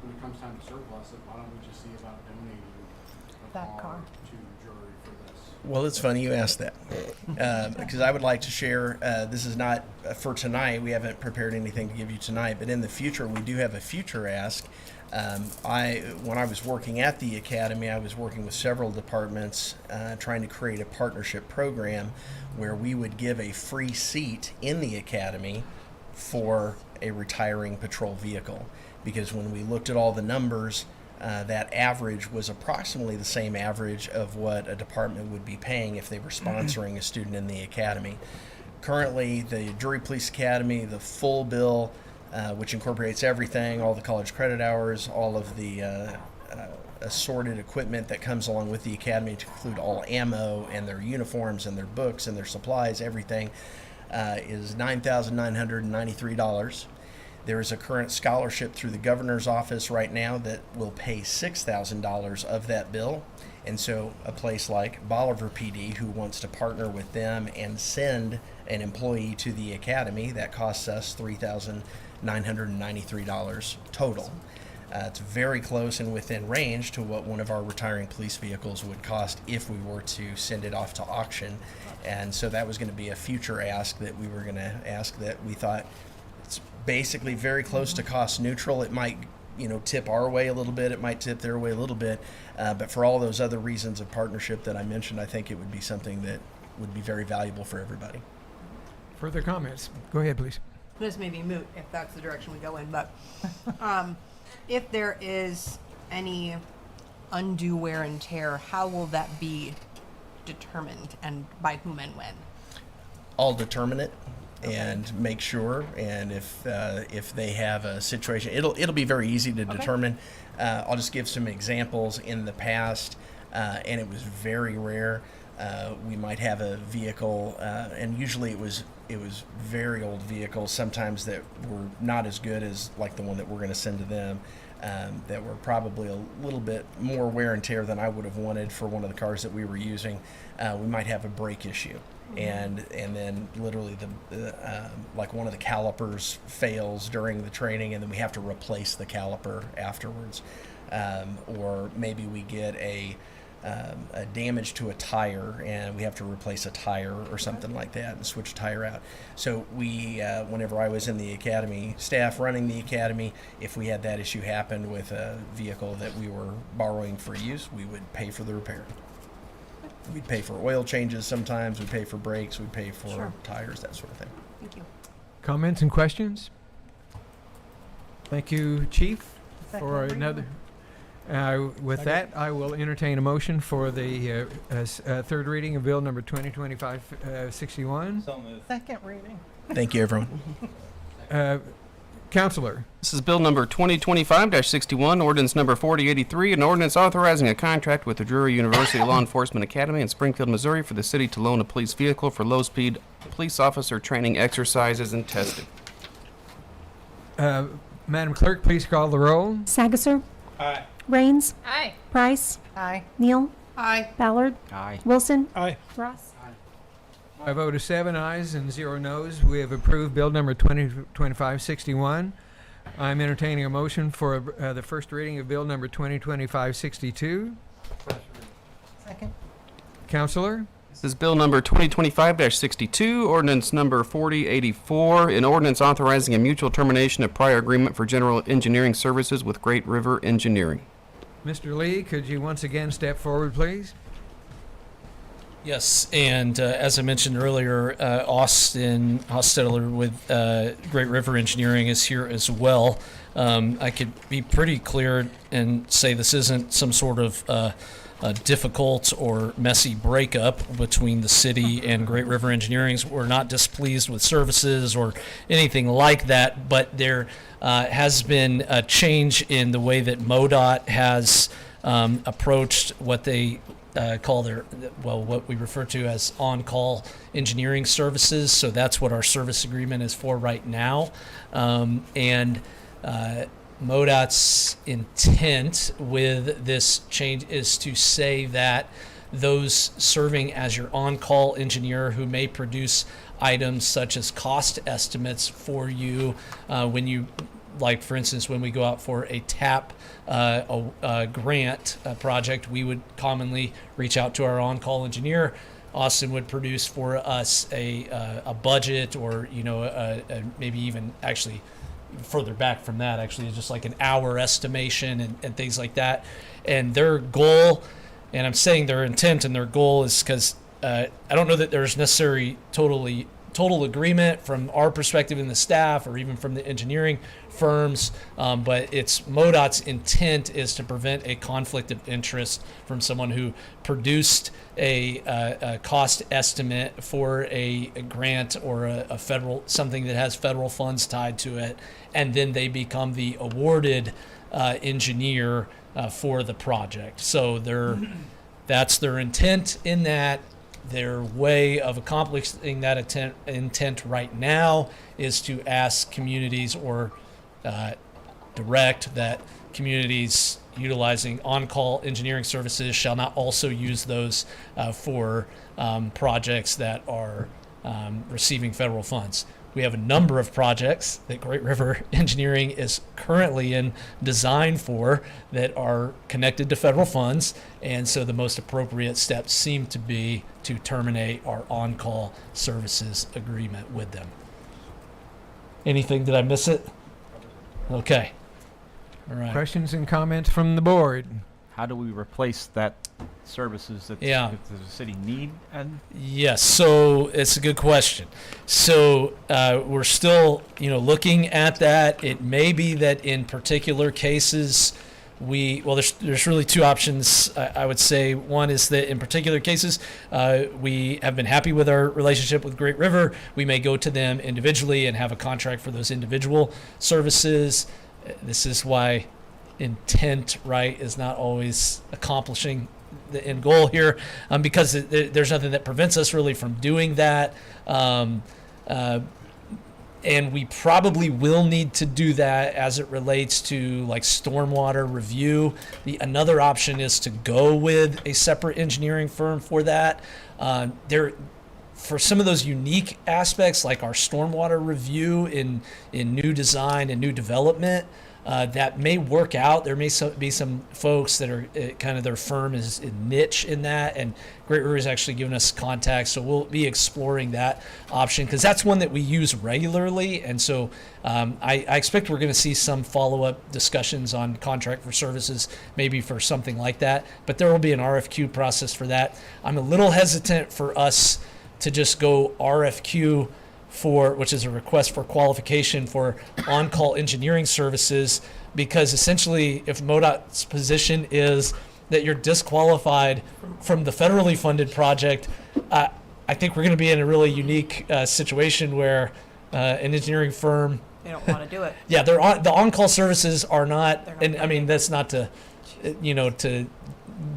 When it comes time to surplus it, why don't we just see about donating a That car car. to Drury for this? Well, it's funny you asked that, because I would like to share, this is not for tonight, we haven't prepared anything to give you tonight, but in the future, we do have a future ask. When I was working at the academy, I was working with several departments trying to create a partnership program where we would give a free seat in the academy for a retiring patrol vehicle. Because when we looked at all the numbers, that average was approximately the same average of what a department would be paying if they were sponsoring a student in the academy. Currently, the Drury Police Academy, the full bill, which incorporates everything, all the college credit hours, all of the assorted equipment that comes along with the academy, to include all ammo and their uniforms and their books and their supplies, everything, is $9,993. There is a current scholarship through the governor's office right now that will pay $6,000 of that bill. And so a place like Bolivar PD, who wants to partner with them and send an employee to the academy, that costs us $3,993 total. It's very close and within range to what one of our retiring police vehicles would cost if we were to send it off to auction. And so that was going to be a future ask that we were going to ask, that we thought it's basically very close to cost neutral. It might tip our way a little bit, it might tip their way a little bit, but for all those other reasons of partnership that I mentioned, I think it would be something that would be very valuable for everybody. Further comments? Go ahead, please. This may be moot if that's the direction we go in, but if there is any undue wear and tear, how will that be determined, and by whom and when? I'll determine it and make sure, and if they have a situation, it'll be very easy to determine. I'll just give some examples. In the past, and it was very rare, we might have a vehicle, and usually it was very old vehicles, sometimes that were not as good as like the one that we're going to send to them, that were probably a little bit more wear and tear than I would have wanted for one of the cars that we were using. We might have a brake issue. And then literally like one of the calipers fails during the training, and then we have to replace the caliper afterwards, or maybe we get a damage to a tire and we have to replace a tire or something like that and switch a tire out. So we, whenever I was in the academy, staff running the academy, if we had that issue happen with a vehicle that we were borrowing for use, we would pay for the repair. We'd pay for oil changes sometimes, we'd pay for brakes, we'd pay for tires, that sort of thing. Thank you. Comments and questions? Thank you, Chief, That for can another. With that, I will entertain a motion for the third reading of Bill number 2025-61. So moved. Second reading. Thank you, everyone. Counselor, This is Bill number 2025-61, ordinance number 4083, an ordinance authorizing a contract with the Drury University Law Enforcement Academy in Springfield, Missouri for the city to loan a police vehicle for low-speed police officer training exercises and testing. Madam Clerk, please call the roll. Sagasser. Aye. Rains. Aye. Price. Aye. Neal. Aye. Ballard. Aye. Wilson. Aye. Ross. By vote of 7 ayes and 0 noes, we have approved Bill number 2025-61. I'm entertaining a motion for the first reading of Bill number 2025-62. Second. Counselor, This is Bill number 2025-62, ordinance number 4084, an ordinance authorizing a mutual termination of prior agreement for general engineering services with Great River Engineering. Mr. Lee, could you once again step forward, please? Yes, and as I mentioned earlier, Austin Hostetler with Great River Engineering is here as well. I could be pretty clear and say this isn't some sort of a difficult or messy breakup between the city and Great River Engineering. We're not displeased with services or anything like that, but there has been a change in the way that MoDOT has approached what they call what we refer to as on-call engineering services. So that's what our service agreement is for right now. MoDOT's intent with this change is to say that those serving as your on-call engineer who may produce items such as cost estimates for you when you, like for instance, when we go out for a TAP grant project, we would commonly reach out to our on-call engineer. Austin would produce for us a budget, or maybe even actually further back from that, actually just like an hour estimation and things like that. And their goal, and I'm saying their intent and their goal, is because I don't know that there's necessarily total agreement from our perspective in the staff or even from the engineering firms, but it's MoDOT's intent is to prevent a conflict of interest from someone who produced a cost estimate for a grant or a federal, something that has federal funds tied to it, and then they become the awarded engineer for the project. So that's their intent in that. Their way of accomplishing that intent right now is to ask communities or direct that communities utilizing on-call engineering services shall not also use those for projects that are receiving federal funds. We have a number of projects that Great River Engineering is currently in design for that are connected to federal funds, and so the most appropriate steps seem to be to terminate our on-call services agreement with them. Anything, did I miss it? Okay. All right. Questions and comments from the board? How do we replace that services that Yeah. does the city need? And Yes, so it's a good question. So we're still, looking at that. It may be that in particular cases, there's really two options. I would say one is that in particular cases, we have been happy with our relationship with Great River. We may go to them individually and have a contract for those individual services. This is why intent, right, is not always accomplishing the end goal here, because there's nothing that prevents us really from doing that. And we probably will need to do that as it relates to like stormwater review. Another option is to go with a separate engineering firm for that. For some of those unique aspects, like our stormwater review in new design and new development, that may work out. There may be some folks that are kind of their firm is niche in that, and Great River has actually given us contacts, so we'll be exploring that option because that's one that we use regularly. And so I expect we're going to see some follow-up discussions on contract for services, maybe for something like that, but there will be an RFQ process for that. I'm a little hesitant for us to just go RFQ which is a request for qualification for on-call engineering services, because essentially if MoDOT's position is that you're disqualified from the federally funded project, I think we're going to be in a really unique situation where an engineering firm, They don't want to do it. yeah, the on-call services are not, and I mean, that's not to, to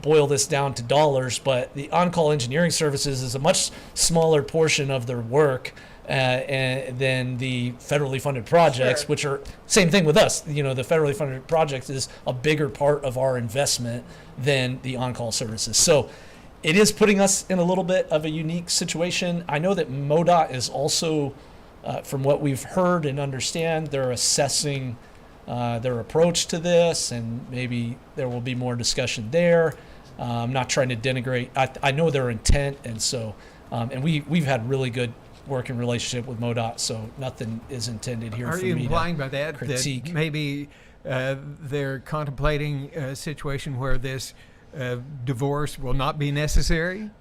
boil this down to dollars, but the on-call engineering services is a much smaller portion of their work than the federally funded projects, Sure. which are same thing with us. The federally funded projects is a bigger part of our investment than the on-call services. So it is putting us in a little bit of a unique situation. I know that MoDOT is also, from what we've heard and understand, they're assessing their approach to this, and maybe there will be more discussion there. I'm not trying to denigrate. I know their intent, and so, and we've had really good working relationship with MoDOT, so nothing is intended here Are for you me implying to by that critique. that maybe they're contemplating a situation where this divorce will not be necessary?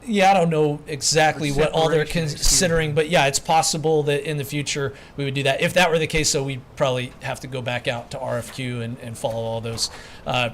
Yeah, I don't know exactly what all they're Separation, excuse considering, but yeah, it's possible that in the future we would do that. If that were the case, so we'd probably have to go back out to RFQ and follow all those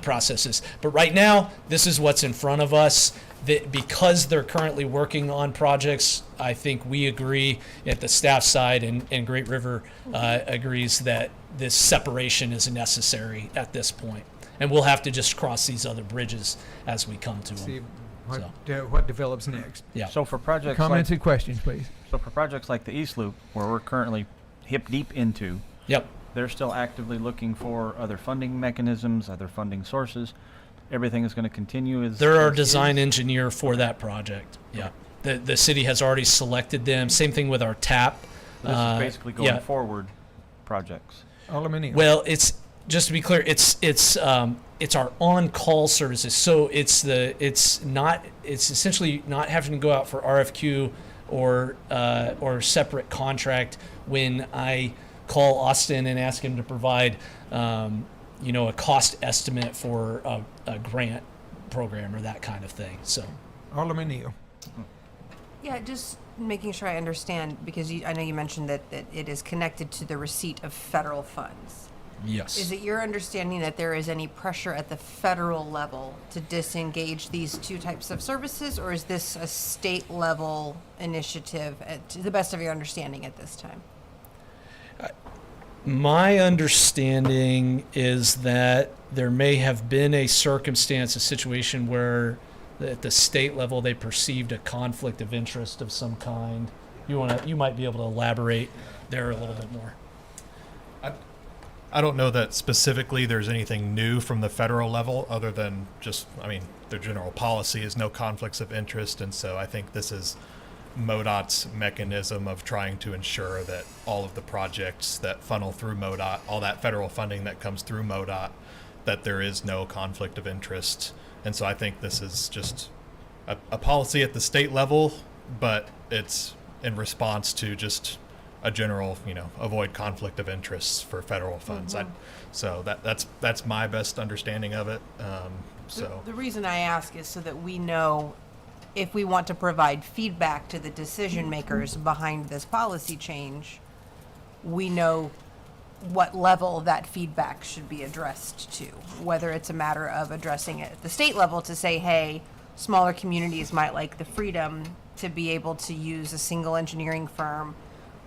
processes. But right now, this is what's in front of us. That because they're currently working on projects, I think we agree at the staff side, and Great River agrees that this separation is necessary at this point. And we'll have to just cross these other bridges as we come to See them. what develops next. Yeah. So for projects Comments like, and questions, please. so for projects like the East Loop, where we're currently hip deep into, Yep. they're still actively looking for other funding mechanisms, other funding sources. Everything is going to continue as They're our as design is. engineer for that project. Yeah. The city has already selected them. Same thing with our TAP. This is basically going yeah. forward projects. Alderman. Well, it's just to be clear, it's our on-call services. So it's essentially not having to go out for RFQ or separate contract when I call Austin and ask him to provide a cost estimate for a grant program or that kind of thing. So Alderman Neal. Yeah, just making sure I understand, because I know you mentioned that it is connected to the receipt of federal funds. yes. Is it your understanding that there is any pressure at the federal level to disengage these two types of services, or is this a state level initiative, to the best of your understanding at this time? My understanding is that there may have been a circumstance, a situation where at the state level they perceived a conflict of interest of some kind. You might be able to elaborate there a little bit more. I don't know that specifically there's anything new from the federal level other than just, their general policy is no conflicts of interest. And so I think this is MoDOT's mechanism of trying to ensure that all of the projects that funnel through MoDOT, all that federal funding that comes through MoDOT, that there is no conflict of interest. And so I think this is just a policy at the state level, but it's in response to just a general, avoid conflict of interests for federal funds. Mhm. So that's my best understanding of it. The reason I ask is so that we know if we want to provide feedback to the decision makers behind this policy change, we know what level that feedback should be addressed to. Whether it's a matter of addressing it at the state level to say, hey, smaller communities might like the freedom to be able to use a single engineering firm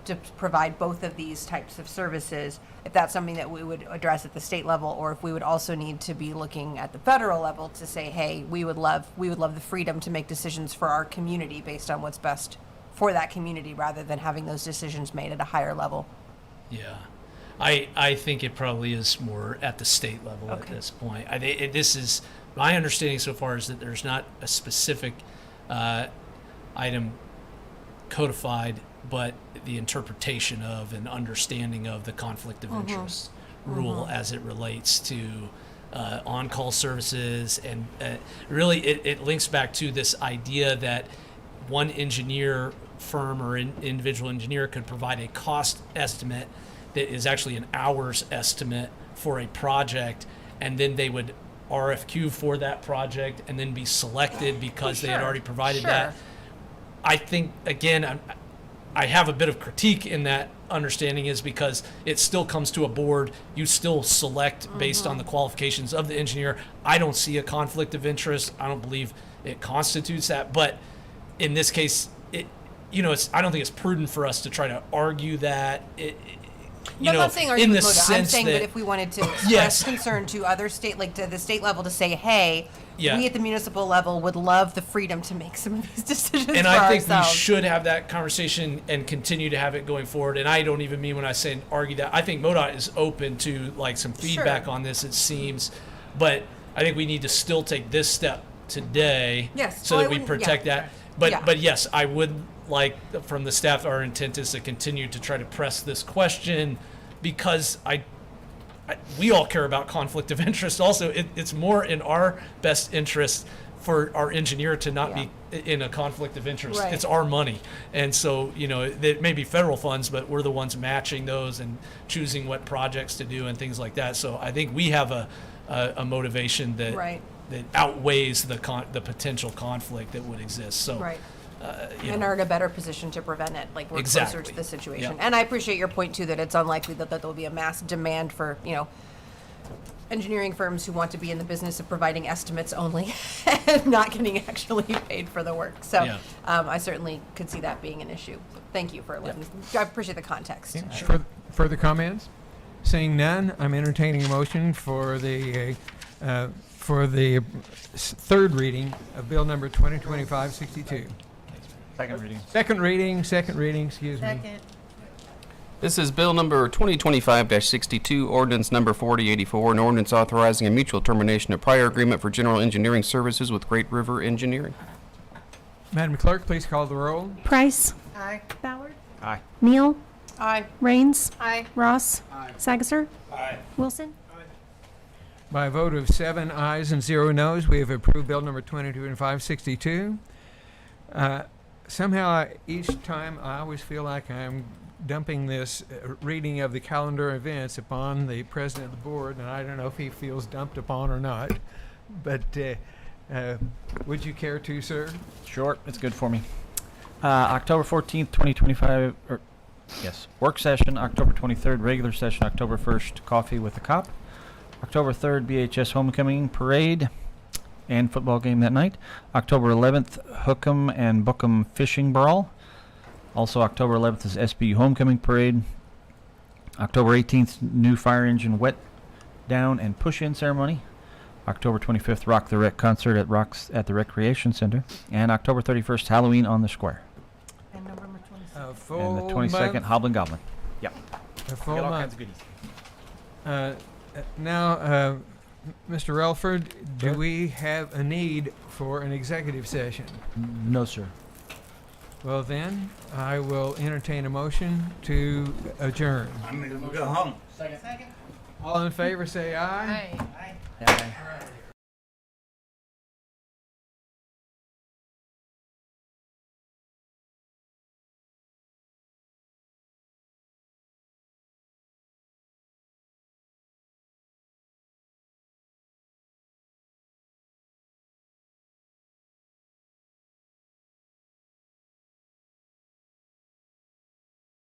to provide both of these types of services, if that's something that we would address at the state level, or if we would also need to be looking at the federal level to say, hey, we would love the freedom to make decisions for our community based on what's best for that community, rather than having those decisions made at a higher level. Yeah. I think it probably is more at the state level at this point. This is my understanding so far, is that there's not a specific item codified, but the interpretation of and understanding of the conflict of interest rule as it relates to on-call services. And really it links back to this idea that one engineer firm or individual engineer could provide a cost estimate that is actually an hour's estimate for a project, and then they would RFQ for that project and then be selected because they had already provided that. I think, again, I have a bit of critique in that understanding is because it still comes to a board. You still select based on the qualifications of the engineer. I don't see a conflict of interest. I don't believe it constitutes that. But in this case, I don't think it's prudent for us to try to argue that. I'm not saying argue in with the MoDOT. I'm sense saying that that if we wanted to express Yes. concern to other state, like to the state level, to say, hey, Yeah. we at the municipal level would love the freedom to make some of these decisions and for I think ourselves. we should have that conversation and continue to have it going forward. And I don't even mean when I say argue that. I think MoDOT is open to like some feedback Sure. on this. It seems, but I think we need to still take this step today, Yes. so Well, that I we wouldn't- protect yeah. that. But Yeah. but yes, I would like from the staff. Our intent is to continue to try to press this question because we all care about conflict of interest. Also, it's more in our best interest for our engineer to not be in a conflict of interest. Right. It's our money. And so, it may be federal funds, but we're the ones matching those and choosing what projects to do and things like that. So I think we have a motivation that Right. that outweighs the potential conflict that would exist. So, Right. you And know, are in a better position to prevent it, like we're closer Exactly. to the situation. Yeah. And I appreciate your point too, that it's unlikely that there'll be a mass demand for, engineering firms who want to be in the business of providing estimates only and not getting actually paid for the work. So Yeah. I certainly could see that being an issue. Thank you for letting, I appreciate the context. Further comments? Seeing none, I'm entertaining a motion for the third reading of Bill number 2025-62. Second reading. Second reading, excuse me. This is Bill number 2025-62, ordinance number 4084, an ordinance authorizing a mutual termination of prior agreement for general engineering services with Great River Engineering. Madam Clerk, please call the roll. Price. Aye. Ballard. Aye. Neal. Aye. Rains. Aye. Ross. Sagasser. Wilson. By a vote of 7 ayes and 0 noes, we have approved Bill number 2025-62. Somehow, each time I always feel like I'm dumping this reading of the calendar events upon the president of the board, and I don't know if he feels dumped upon or not. But would you care to, sir? Sure, it's good for me. October 14th, 2025, work session, October 23rd, regular session, October 1st, coffee with the cop. October 3rd, BHS homecoming parade and football game that night. October 11th, Hookem and Bookem fishing brawl. Also, October 11th is SBU homecoming parade. October 18th, new fire engine wet down and push-in ceremony. October 25th, Rock the Rec concert at the Recreation Center. And October 31st, Halloween on the Square. And November 26th. A full And the 22nd, month, Hobblin' Goblin. Yep. a full Got all month. kinds of goodies. Now, Mr. Relford, do Sure. we have a need for an executive session? No, sir. Well then, I will entertain a motion to adjourn. I'm gonna go home. All in favor, say aye. Aye. Yeah.